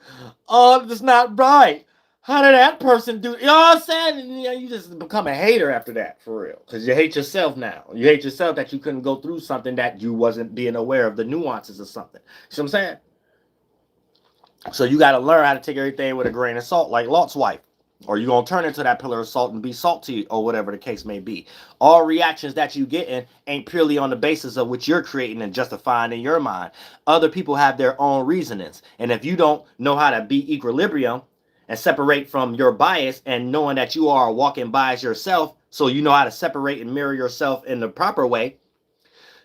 Oh, it's not right. How did that person do? You know what I'm saying? And you just become a hater after that, for real. Because you hate yourself now. You hate yourself that you couldn't go through something that you wasn't being aware of the nuances of something. See what I'm saying? So you got to learn how to take everything with a grain of salt, like Lot's wife. Or you're going to turn into that pillar of salt and be salty, or whatever the case may be. All reactions that you getting ain't purely on the basis of what you're creating and justifying in your mind. Other people have their own reasonings. And if you don't know how to be equilibrium and separate from your bias, and knowing that you are a walking bias yourself, so you know how to separate and mirror yourself in the proper way,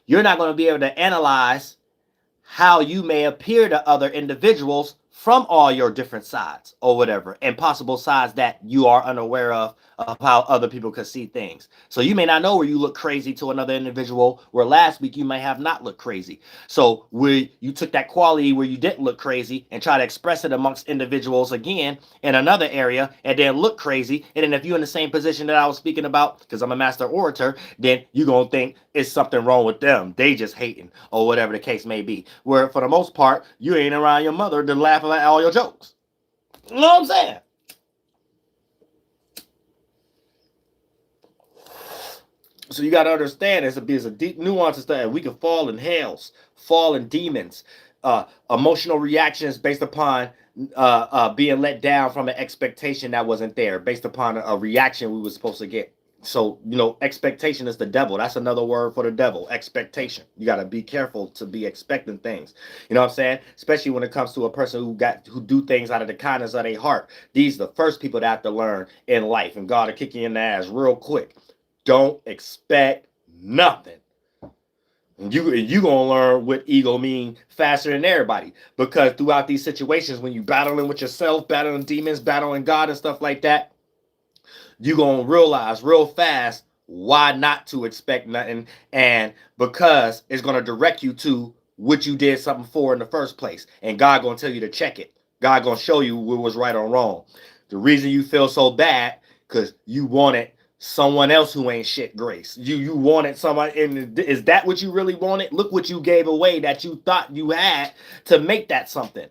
you're not going to be able to analyze how you may appear to other individuals from all your different sides or whatever, and possible sides that you are unaware of how other people could see things. So you may not know where you look crazy to another individual, where last week you may have not looked crazy. So where you took that quality where you didn't look crazy and try to express it amongst individuals again in another area, and then look crazy. And then if you're in the same position that I was speaking about, because I'm a master orator, then you're going to think it's something wrong with them. They just hating or whatever the case may be. Where for the most part, you ain't around your mother to laugh at all your jokes. You know what I'm saying? So you got to understand there's a deep nuances that we can fall in hells, fall in demons, emotional reactions based upon being let down from an expectation that wasn't there, based upon a reaction we were supposed to get. So, expectation is the devil. That's another word for the devil, expectation. You got to be careful to be expecting things. You know what I'm saying? Especially when it comes to a person who do things out of the kindness of their heart. These are the first people that have to learn in life, and God will kick you in the ass real quick. Don't expect nothing. And you gonna learn what ego mean faster than everybody, because throughout these situations, when you battling with yourself, battling demons, battling God and stuff like that, you gonna realize real fast why not to expect nothing, and because it's gonna direct you to what you did something for in the first place, and God gonna tell you to check it. God gonna show you what was right or wrong. The reason you feel so bad because you wanted Someone else who ain't shit grace. You wanted somebody, and is that what you really wanted? Look what you gave away that you thought you had to make that something.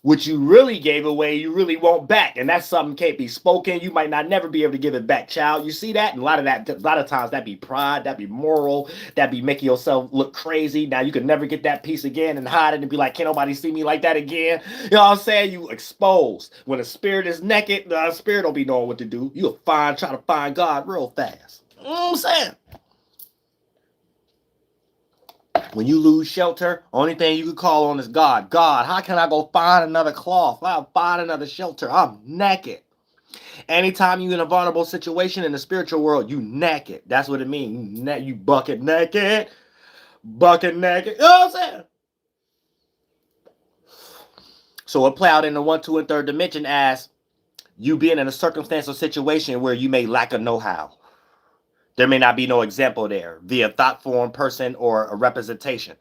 What you really gave away, you really want back, and that's something can't be spoken. You might not never be able to give it back, child. You see that? And a lot of times that be pride, that be moral, that be making yourself look crazy. Now you could never get that piece again and hide it and be like, can't nobody see me like that again. You know what I'm saying? You exposed. When a spirit is naked, the spirit don't be knowing what to do. You'll try to find God real fast. You know what I'm saying? When you lose shelter, only thing you can call on is God. God, how can I go find another cloth? I'll find another shelter. I'm naked. Anytime you're in a vulnerable situation in the spiritual world, you naked. That's what it means. You bucket naked. Bucket naked. You know what I'm saying? So it play out in the 1, 2, and 3rd dimension as you being in a circumstance or situation where you may lack a know-how. There may not be no example there via thought form, person, or a representation.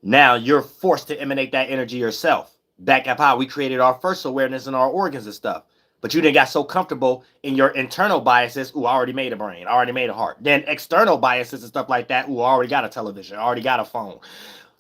Now you're forced to emanate that energy yourself. Back up how we created our first awareness in our organs and stuff. But you didn't got so comfortable in your internal biases. Ooh, I already made a brain. I already made a heart. Then external biases and stuff like that. Ooh, I already got a television. I already got a phone.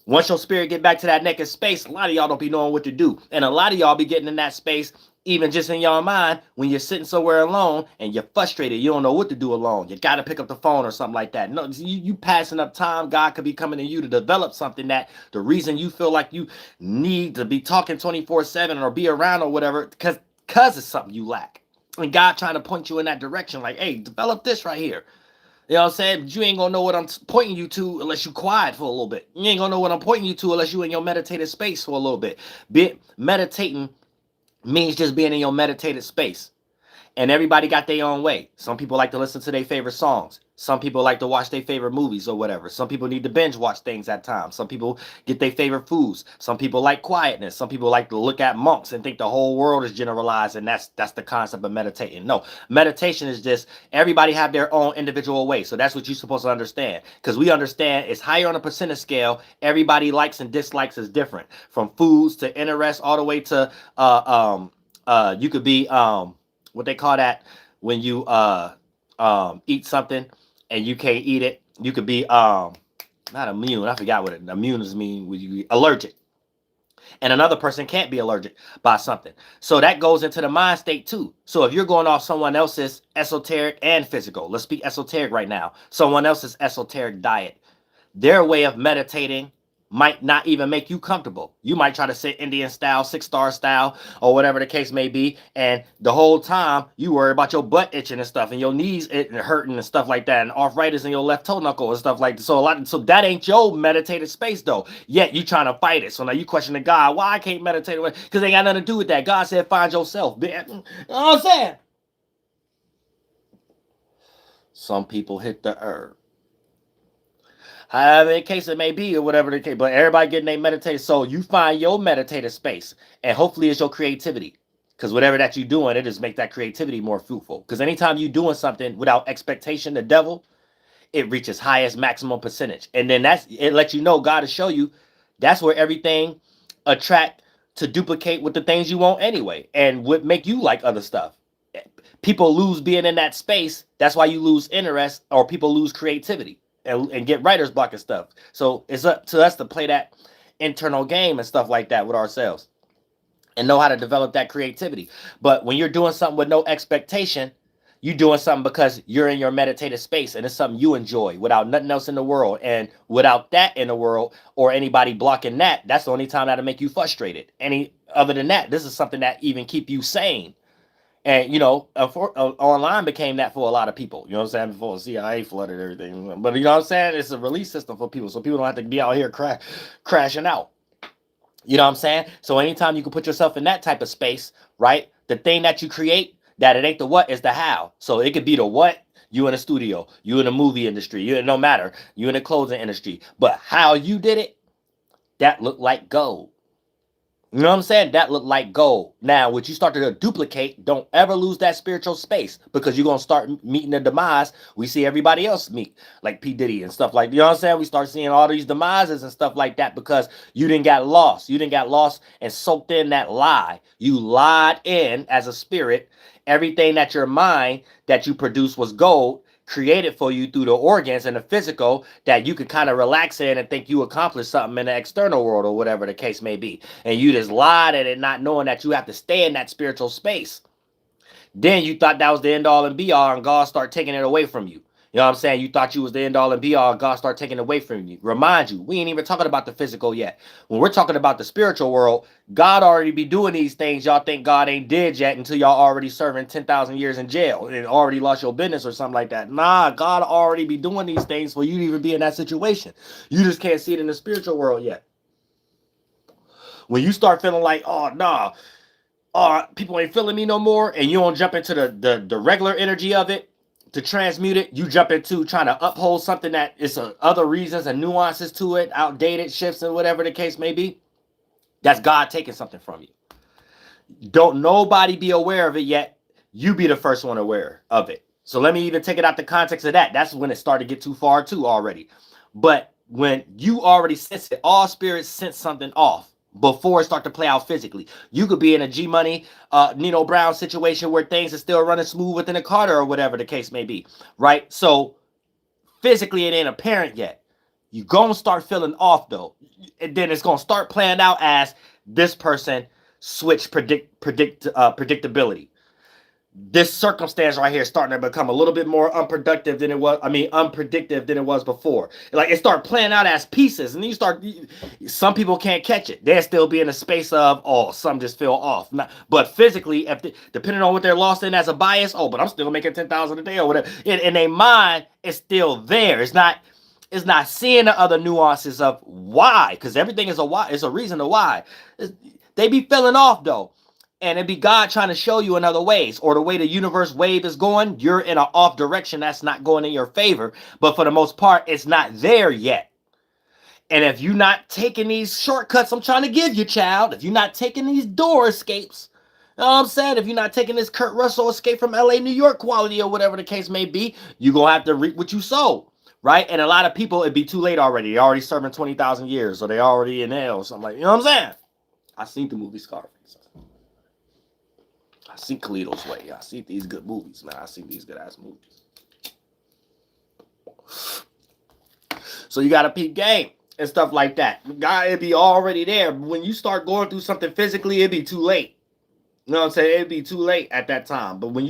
Once your spirit get back to that naked space, a lot of y'all don't be knowing what to do. And a lot of y'all be getting in that space, even just in your mind, when you're sitting somewhere alone and you're frustrated. You don't know what to do alone. You got to pick up the phone or something like that. No, you passing up time. God could be coming to you to develop something that the reason you feel like you need to be talking 24/7 or be around or whatever, because it's something you lack. And God trying to point you in that direction, like, hey, develop this right here. You know what I'm saying? But you ain't gonna know what I'm pointing you to unless you quiet for a little bit. You ain't gonna know what I'm pointing you to unless you in your meditative space for a little bit. Meditating means just being in your meditative space. And everybody got their own way. Some people like to listen to their favorite songs. Some people like to watch their favorite movies or whatever. Some people need to binge watch things at times. Some people get their favorite foods. Some people like quietness. Some people like to look at monks and think the whole world is generalized, and that's the concept of meditating. No, meditation is just everybody have their own individual way. So that's what you're supposed to understand. Because we understand it's higher on a percentage scale. Everybody likes and dislikes is different. From foods to interests all the way to you could be what they call that when you eat something and you can't eat it. You could be not immune. I forgot what it immune is mean. When you allergic, and another person can't be allergic by something. So that goes into the mind state too. So if you're going off someone else's esoteric and physical, let's speak esoteric right now. Someone else's esoteric diet, their way of meditating might not even make you comfortable. You might try to sit Indian style, 6-star style, or whatever the case may be, and the whole time you worry about your butt itching and stuff, and your knees hurting and stuff like that, and arthritis in your left toe knuckle and stuff like that. So that ain't your meditative space though. Yet you trying to fight it. So now you questioning God, why I can't meditate? Because they got nothing to do with that. God said, find yourself. You know what I'm saying? Some people hit the herb. However the case it may be, or whatever the case, but everybody getting their meditative. So you find your meditative space, and hopefully it's your creativity. Because whatever that you're doing, it just make that creativity more fruitful. Because anytime you're doing something without expectation, the devil, it reaches highest maximum percentage. And then it lets you know, God to show you, that's where everything attract to duplicate with the things you want anyway, and would make you like other stuff. People lose being in that space. That's why you lose interest, or people lose creativity. And get writer's block and stuff. So it's up to us to play that internal game and stuff like that with ourselves and know how to develop that creativity. But when you're doing something with no expectation, you're doing something because you're in your meditative space and it's something you enjoy without nothing else in the world. And without that in the world or anybody blocking that, that's the only time that'll make you frustrated. Any other than that, this is something that even keep you sane. And, you know, online became that for a lot of people. You know what I'm saying? Before CIA flooded everything. But, you know what I'm saying? It's a release system for people. So people don't have to be out here crashing out. You know what I'm saying? So anytime you can put yourself in that type of space, right? The thing that you create, that it ain't the what, is the how. So it could be the what, you in a studio, you in the movie industry, it no matter, you in the clothing industry. But how you did it, that looked like gold. You know what I'm saying? That looked like gold. Now, when you start to duplicate, don't ever lose that spiritual space, because you're going to start meeting the demise. We see everybody else meet, like P. Diddy and stuff like that. You know what I'm saying? We start seeing all these demises and stuff like that because you didn't get lost. You didn't get lost and soaked in that lie. You lied in as a spirit. Everything that your mind that you produced was gold, created for you through the organs and the physical, that you could kind of relax in and think you accomplished something in the external world or whatever the case may be. And you just lied at it, not knowing that you have to stay in that spiritual space. Then you thought that was the end all and be all, and God started taking it away from you. You know what I'm saying? You thought you was the end all and be all, and God started taking it away from you. Remind you, we ain't even talking about the physical yet. When we're talking about the spiritual world, God already be doing these things y'all think God ain't did yet until y'all already serving 10,000 years in jail and already lost your business or something like that. Nah, God already be doing these things for you to even be in that situation. You just can't see it in the spiritual world yet. When you start feeling like, oh, nah, people ain't feeling me no more, and you don't jump into the regular energy of it to transmute it, you jump into trying to uphold something that is other reasons and nuances to it, outdated shifts and whatever the case may be. That's God taking something from you. Don't nobody be aware of it yet. You be the first one aware of it. So let me even take it out the context of that. That's when it started to get too far too already. But when you already sense it, all spirits sense something off before it start to play out physically. You could be in a G Money, Nino Brown situation where things are still running smooth within a Carter or whatever the case may be, right? So physically it ain't apparent yet. You gonna start feeling off though, and then it's gonna start playing out as this person switch predictability. This circumstance right here is starting to become a little bit more unproductive than it was. I mean, unpredictable than it was before. Like it start playing out as pieces, and some people can't catch it. They'll still be in a space of, oh, some just feel off. But physically, depending on what they're lost in as a bias, oh, but I'm still making 10,000 a day or whatever. In their mind, it's still there. It's not seeing the other nuances of why, because everything is a why. It's a reason to why. They be feeling off though. And it be God trying to show you in other ways, or the way the universe wave is going, you're in an off direction that's not going in your favor. But for the most part, it's not there yet. And if you're not taking these shortcuts I'm trying to give you, child, if you're not taking these door escapes, you know what I'm saying? If you're not taking this Kurt Russell escape from LA, New York quality or whatever the case may be, you're going to have to reap what you sow, right? And a lot of people, it'd be too late already. They're already serving 20,000 years, or they already in hell or something like, you know what I'm saying? I seen the movie Scarface. I see Kalito's Way. I see these good movies, man. I see these good ass movies. So you gotta peep game and stuff like that. God, it'd be already there. When you start going through something physically, it'd be too late. You know what I'm saying? It'd be too late at that time. But when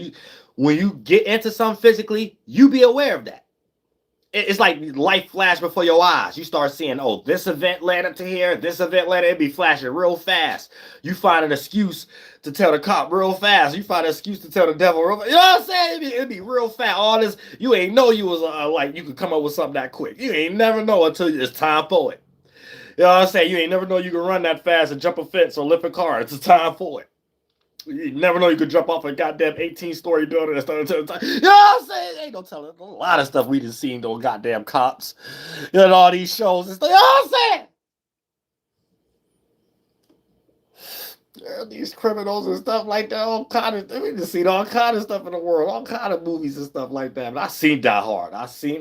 you get into something physically, you be aware of that. It's like life flash before your eyes. You start seeing, oh, this event led up to here, this event led, it be flashing real fast. You find an excuse to tell the cop real fast. You find an excuse to tell the devil real fast. You know what I'm saying? It'd be real fast. All this, you ain't know you was like, you could come up with something that quick. You ain't never know until it's time for it. You know what I'm saying? You ain't never know you can run that fast and jump a fence or lift a car. It's time for it. You never know you could jump off a goddamn 18-story building and start telling time. You know what I'm saying? Ain't no telling. A lot of stuff we just seen those goddamn cops. You know, all these shows and stuff. You know what I'm saying? These criminals and stuff like that. All kind of, we just seen all kind of stuff in the world. All kind of movies and stuff like that. But I seen Die Hard. I seen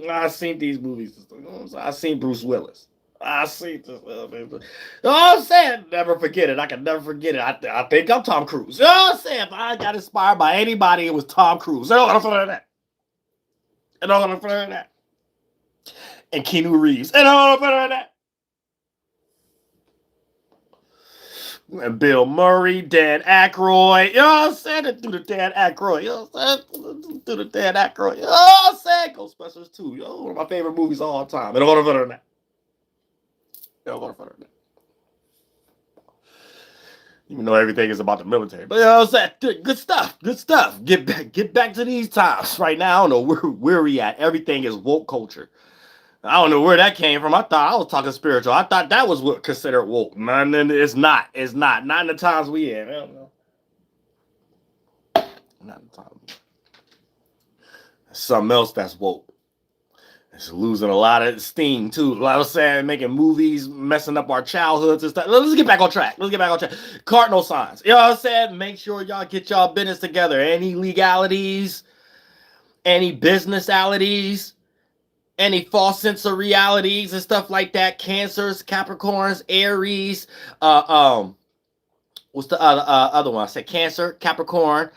these movies and stuff. You know what I'm saying? I seen Bruce Willis. I see this. You know what I'm saying? Never forget it. I can never forget it. I think I'm Tom Cruise. You know what I'm saying? If I got inspired by anybody, it was Tom Cruise. I don't want to feel that. I don't want to feel that. And Keanu Reeves. I don't want to feel that. And Bill Murray, Dan Aykroyd. You know what I'm saying? Do the Dan Aykroyd. You know what I'm saying? Do the Dan Aykroyd. You know what I'm saying? Ghostbusters 2. You know, one of my favorite movies of all time. I don't want to feel that. Even though everything is about the military, but you know what I'm saying? Good stuff. Get back to these times. Right now, I don't know where we at. Everything is woke culture. I don't know where that came from. I thought I was talking spiritual. I thought that was what considered woke. Man, it's not. Not in the times we in. I don't know. Not in the times. Something else that's woke. It's losing a lot of steam too. Like I was saying, making movies, messing up our childhoods and stuff. Let's get back on track. Cardinal signs. You know what I'm saying? Make sure y'all get y'all business together. Any legalities, any businessalities, any false sense of realities and stuff like that. Cancers, Capricorns, Aries. What's the other one? I said Cancer, Capricorn,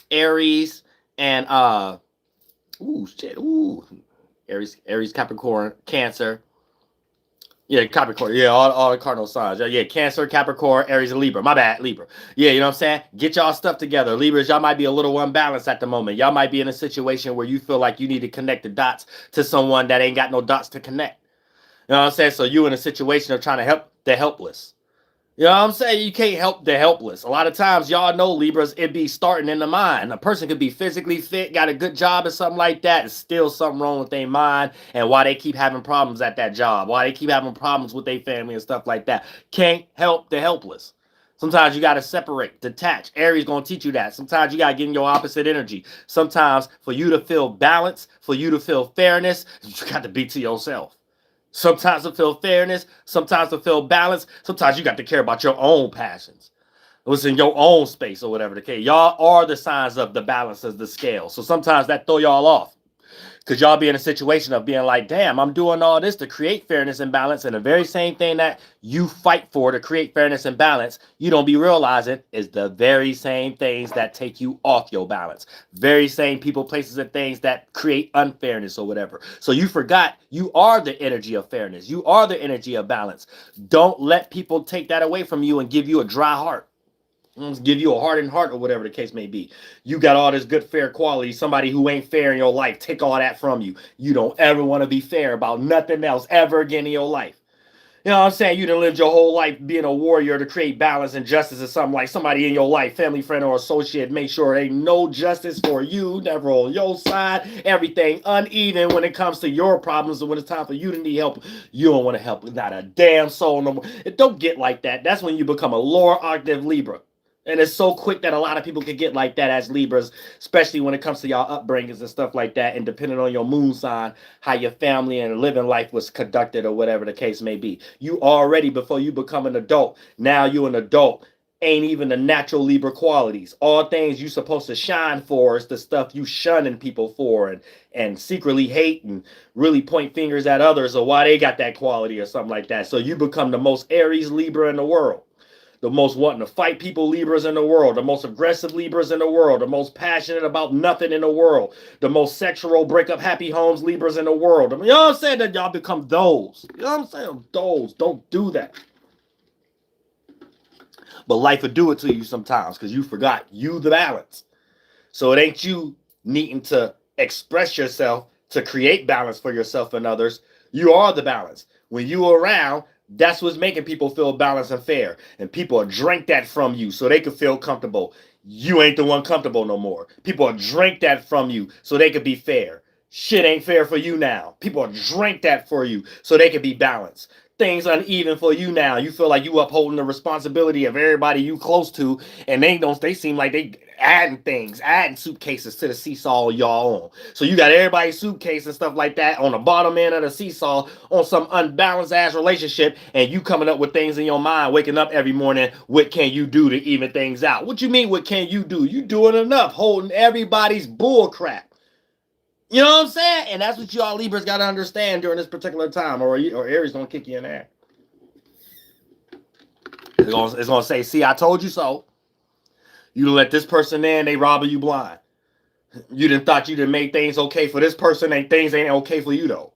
Aries, and Aries, Capricorn, Cancer. Yeah, Capricorn. Yeah, all the cardinal signs. Yeah, Cancer, Capricorn, Aries, and Libra. My bad, Libra. Yeah, you know what I'm saying? Get y'all stuff together. Libras, y'all might be a little unbalanced at the moment. Y'all might be in a situation where you feel like you need to connect the dots to someone that ain't got no dots to connect. You know what I'm saying? So you in a situation of trying to help the helpless. You know what I'm saying? You can't help the helpless. A lot of times, y'all know, Libras, it be starting in the mind. A person could be physically fit, got a good job or something like that, and still something wrong with their mind, and why they keep having problems at that job, why they keep having problems with their family and stuff like that. Can't help the helpless. Sometimes you got to separate, detach. Aries going to teach you that. Sometimes you got to get in your opposite energy. Sometimes for you to feel balance, for you to feel fairness, you got to be to yourself. Sometimes to feel fairness, sometimes to feel balance, sometimes you got to care about your own passions. What's in your own space or whatever the case. Y'all are the signs of the balance of the scale. So sometimes that throw y'all off. Because y'all be in a situation of being like, damn, I'm doing all this to create fairness and balance. And the very same thing that you fight for to create fairness and balance, you don't be realizing is the very same things that take you off your balance. Very same people, places, and things that create unfairness or whatever. So you forgot you are the energy of fairness. You are the energy of balance. Don't let people take that away from you and give you a dry heart. Give you a hardened heart or whatever the case may be. You got all this good, fair quality. Somebody who ain't fair in your life, take all that from you. You don't ever want to be fair about nothing else ever again in your life. You know what I'm saying? You done lived your whole life being a warrior to create balance and justice or something like somebody in your life, family, friend, or associate, make sure there ain't no justice for you, never on your side, everything uneven when it comes to your problems, and when it's time for you to need help, you don't want to help not a damn soul no more. It don't get like that. That's when you become a lower octave Libra. And it's so quick that a lot of people can get like that as Libras, especially when it comes to y'all upbringings and stuff like that. And depending on your moon sign, how your family and living life was conducted or whatever the case may be. You already, before you become an adult, now you an adult, ain't even the natural Libra qualities. All things you supposed to shine for is the stuff you shunning people for and secretly hate and really point fingers at others or why they got that quality or something like that. So you become the most Aries Libra in the world. The most wanting to fight people Libras in the world, the most aggressive Libras in the world, the most passionate about nothing in the world, the most sexual break up happy homes Libras in the world. You know what I'm saying? That y'all become those. You know what I'm saying? Those. Don't do that. But life will do it to you sometimes because you forgot you the balance. So it ain't you needing to express yourself to create balance for yourself and others. You are the balance. When you around, that's what's making people feel balanced and fair. And people will drink that from you so they can feel comfortable. You ain't the one comfortable no more. People will drink that from you so they can be fair. Shit ain't fair for you now. People will drink that for you so they can be balanced. Things uneven for you now. You feel like you upholding the responsibility of everybody you close to, and they seem like they adding suitcases to the seesaw y'all on. So you got everybody's suitcase and stuff like that on the bottom end of the seesaw on some unbalanced ass relationship, and you coming up with things in your mind, waking up every morning, what can you do to even things out? What you mean, what can you do? You doing enough, holding everybody's bull crap. You know what I'm saying? And that's what y'all Libras got to understand during this particular time, or Aries gonna kick you in there. It's gonna say, see, I told you so. You let this person in, they robbing you blind. You done thought you done made things okay for this person, and things ain't okay for you though.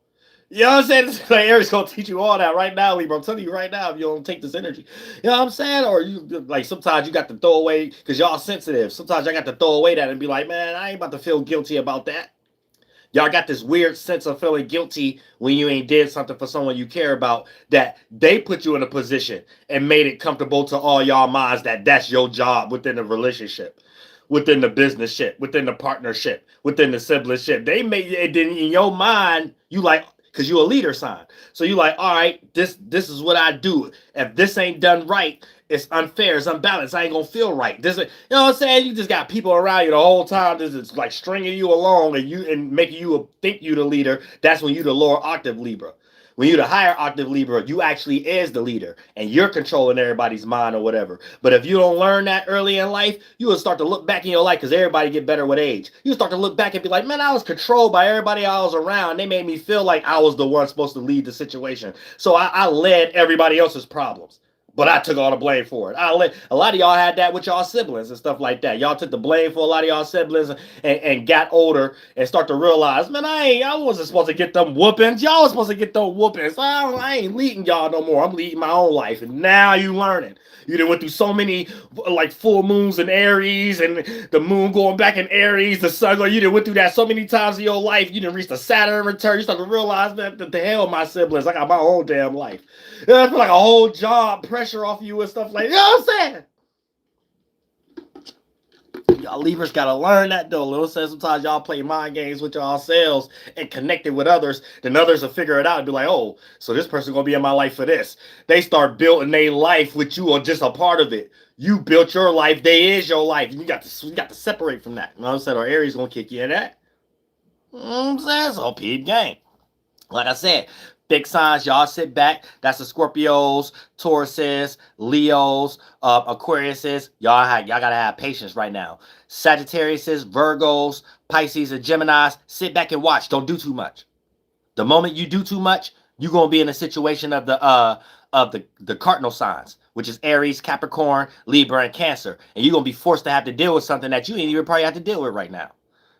You know what I'm saying? It's like Aries gonna teach you all that right now, Libra. I'm telling you right now, if you don't take this energy. You know what I'm saying? Or you like sometimes you got to throw away, because y'all sensitive. Sometimes I got to throw away that and be like, man, I ain't about to feel guilty about that. Y'all got this weird sense of feeling guilty when you ain't did something for someone you care about, that they put you in a position and made it comfortable to all y'all minds that that's your job within the relationship, within the business ship, within the partnership, within the siblingship. They made it in your mind, you like, because you're a leader sign. So you like, all right, this is what I do. If this ain't done right, it's unfair, it's unbalanced, I ain't gonna feel right. You know what I'm saying? You just got people around you the whole time this is like stringing you along and making you think you the leader. That's when you the lower octave Libra. When you the higher octave Libra, you actually is the leader and you're controlling everybody's mind or whatever. But if you don't learn that early in life, you will start to look back in your life, because everybody get better with age. You start to look back and be like, man, I was controlled by everybody I was around. They made me feel like I was the one supposed to lead the situation. So I led everybody else's problems. But I took all the blame for it. A lot of y'all had that with y'all siblings and stuff like that. Y'all took the blame for a lot of y'all siblings and got older and start to realize, man, I wasn't supposed to get them whoopings. Y'all was supposed to get them whoopings. I ain't leading y'all no more. I'm leading my own life. And now you learning. You done went through so many like full moons in Aries and the moon going back in Aries, the sun going, you done went through that so many times in your life. You done reached the Saturn return. You start to realize that the hell my siblings, I got my own damn life. I feel like a whole job pressure off you and stuff like that. You know what I'm saying? Y'all Libras gotta learn that though. Little says sometimes y'all play mind games with y'all selves and connect it with others. Then others will figure it out and be like, oh, so this person gonna be in my life for this. They start building their life with you or just a part of it. You built your life. They is your life. You got to separate from that. You know what I'm saying? Or Aries gonna kick you in that. You know what I'm saying? So peep game. Like I said, big signs, y'all sit back. That's the Scorpios, Tauruses, Leos, Aquariuses. Y'all gotta have patience right now. Sagittariuses, Virgos, Pisces, and Geminis. Sit back and watch. Don't do too much. The moment you do too much, you're gonna be in a situation of the cardinal signs, which is Aries, Capricorn, Libra, and Cancer, and you're gonna be forced to have to deal with something that you ain't even probably have to deal with right now.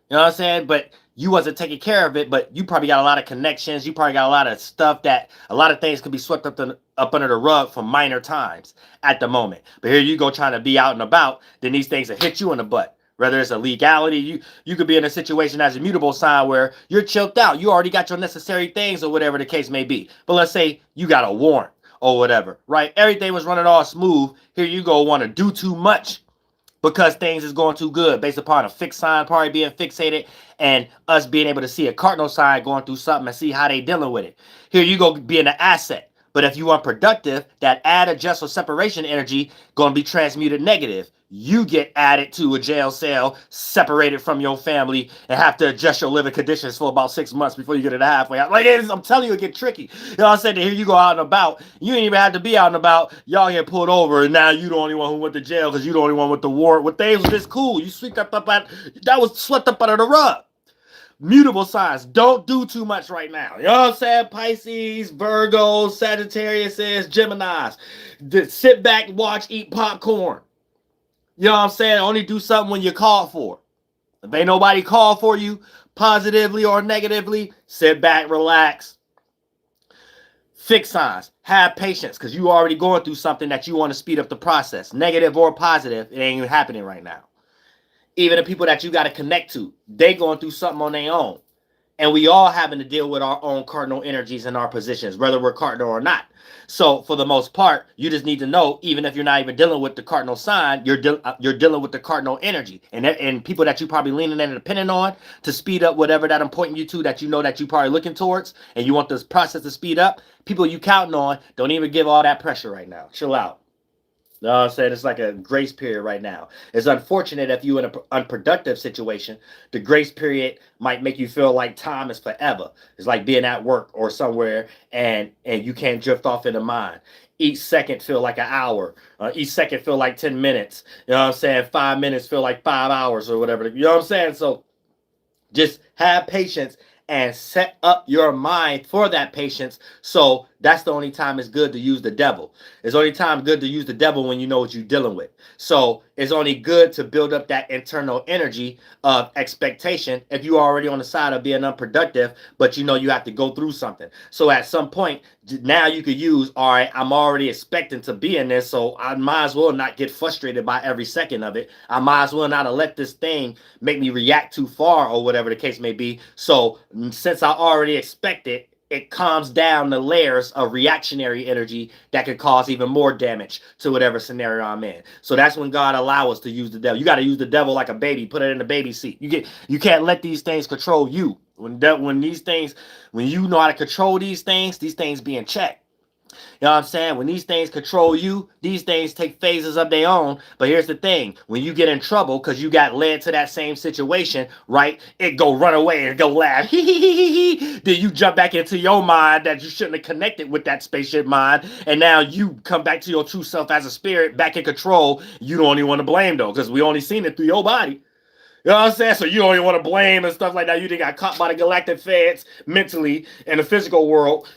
You know what I'm saying? But you wasn't taking care of it, but you probably got a lot of connections. You probably got a lot of stuff that a lot of things could be swept up under the rug from minor times at the moment. But here you go trying to be out and about, then these things will hit you in the butt. Whether it's a legality, you could be in a situation as a mutable sign where you're chilled out. You already got your necessary things or whatever the case may be. But let's say you got a warrant or whatever, right? Everything was running all smooth. Here you go want to do too much because things is going too good based upon a fixed sign probably being fixated and us being able to see a cardinal sign going through something and see how they dealing with it. Here you go being an asset. But if you are productive, that add, adjust, or separation energy going to be transmuted negative. You get added to a jail cell, separated from your family, and have to adjust your living conditions for about 6 months before you get to the halfway out. Like, I'm telling you, it get tricky. You know what I'm saying? Here you go out and about. You ain't even have to be out and about. Y'all get pulled over, and now you the only one who went to jail because you the only one with the warrant. With things was this cool. You swept that was swept up under the rug. Mutable signs, don't do too much right now. You know what I'm saying? Pisces, Virgos, Sagittarius, Geminis. Sit back, watch, eat popcorn. You know what I'm saying? Only do something when you're called for. If ain't nobody called for you, positively or negatively, sit back, relax. Fixed signs, have patience, because you already going through something that you want to speed up the process. Negative or positive, it ain't even happening right now. Even the people that you got to connect to, they going through something on their own. And we all having to deal with our own cardinal energies and our positions, whether we're cardinal or not. So for the most part, you just need to know, even if you're not even dealing with the cardinal sign, you're dealing with the cardinal energy. And people that you probably leaning and depending on to speed up whatever that I'm pointing you to that you know that you probably looking towards, and you want this process to speed up, people you counting on, don't even give all that pressure right now. Chill out. You know what I'm saying? It's like a grace period right now. It's unfortunate if you're in an unproductive situation, the grace period might make you feel like time is forever. It's like being at work or somewhere and you can't drift off into mind. Each second feel like an hour. Each second feel like 10 minutes. You know what I'm saying? 5 minutes feel like 5 hours or whatever. You know what I'm saying? So just have patience and set up your mind for that patience. So that's the only time it's good to use the devil. It's only time good to use the devil when you know what you're dealing with. So it's only good to build up that internal energy of expectation if you're already on the side of being unproductive, but you know you have to go through something. So at some point, now you could use, all right, I'm already expecting to be in this, so I might as well not get frustrated by every second of it. I might as well not let this thing make me react too far or whatever the case may be. So since I already expect it, it calms down the layers of reactionary energy that could cause even more damage to whatever scenario I'm in. So that's when God allows us to use the devil. You got to use the devil like a baby, put it in the baby seat. You can't let these things control you. When you know how to control these things be in check. You know what I'm saying? When these things control you, these things take phases of their own. But here's the thing. When you get in trouble because you got led to that same situation, right? It go run away and go laugh. Then you jump back into your mind that you shouldn't have connected with that spaceship mind. And now you come back to your true self as a spirit, back in control. You don't even want to blame though, because we only seen it through your body. You know what I'm saying? So you don't even want to blame and stuff like that. You done got caught by the galactic feds mentally in the physical world,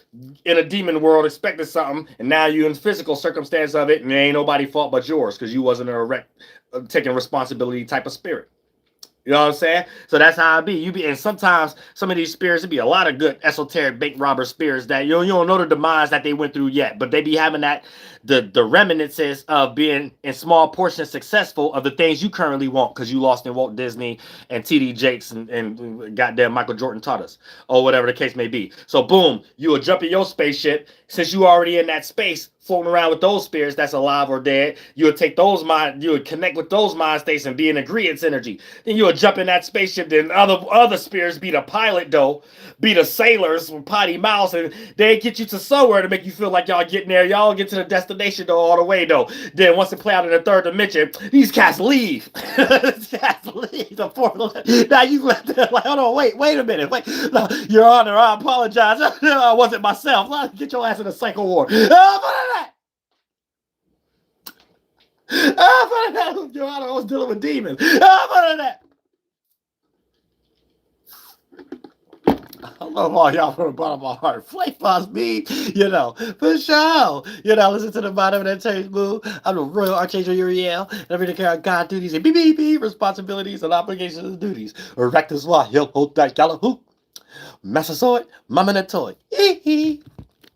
in a demon world, expecting something, and now you in the physical circumstance of it, and it ain't nobody's fault but yours because you wasn't a taking responsibility type of spirit. You know what I'm saying? So that's how it be. You be, and sometimes some of these spirits, it be a lot of good esoteric bank robber spirits that you don't know the demise that they went through yet, but they be having that the reminiscences of being in small portions successful of the things you currently want because you lost in Walt Disney and TD Jakes and goddamn Michael Jordan taught us, or whatever the case may be. So boom, you will jump in your spaceship since you already in that space floating around with those spirits that's alive or dead. You would take those mind, you would connect with those mind states and be in agreement energy. Then you would jump in that spaceship. Then other spirits be the pilot though, be the sailors with potty mouths, and they get you to somewhere to make you feel like y'all getting there. Y'all get to the destination though all the way though. Then once it play out in the third dimension, these cats leave. These cats leave the fourth. Now you left there like, hold on, wait a minute, wait, no, Your Honor, I apologize. I wasn't myself. Get your ass in the cycle ward. Your Honor, I was dealing with demons. I love all y'all from the bottom of my heart. Flake Boss me, for sure. Listen to the bottom of that tape move. I'm the Royal Archangel Uriel. And I'm here to carry out God duties and beep, responsibilities and obligations and duties. Rectus wa, yo, hold that gala hoop. Massasoit, Mama Natoy.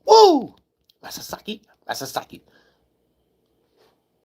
Woo! Masasaki.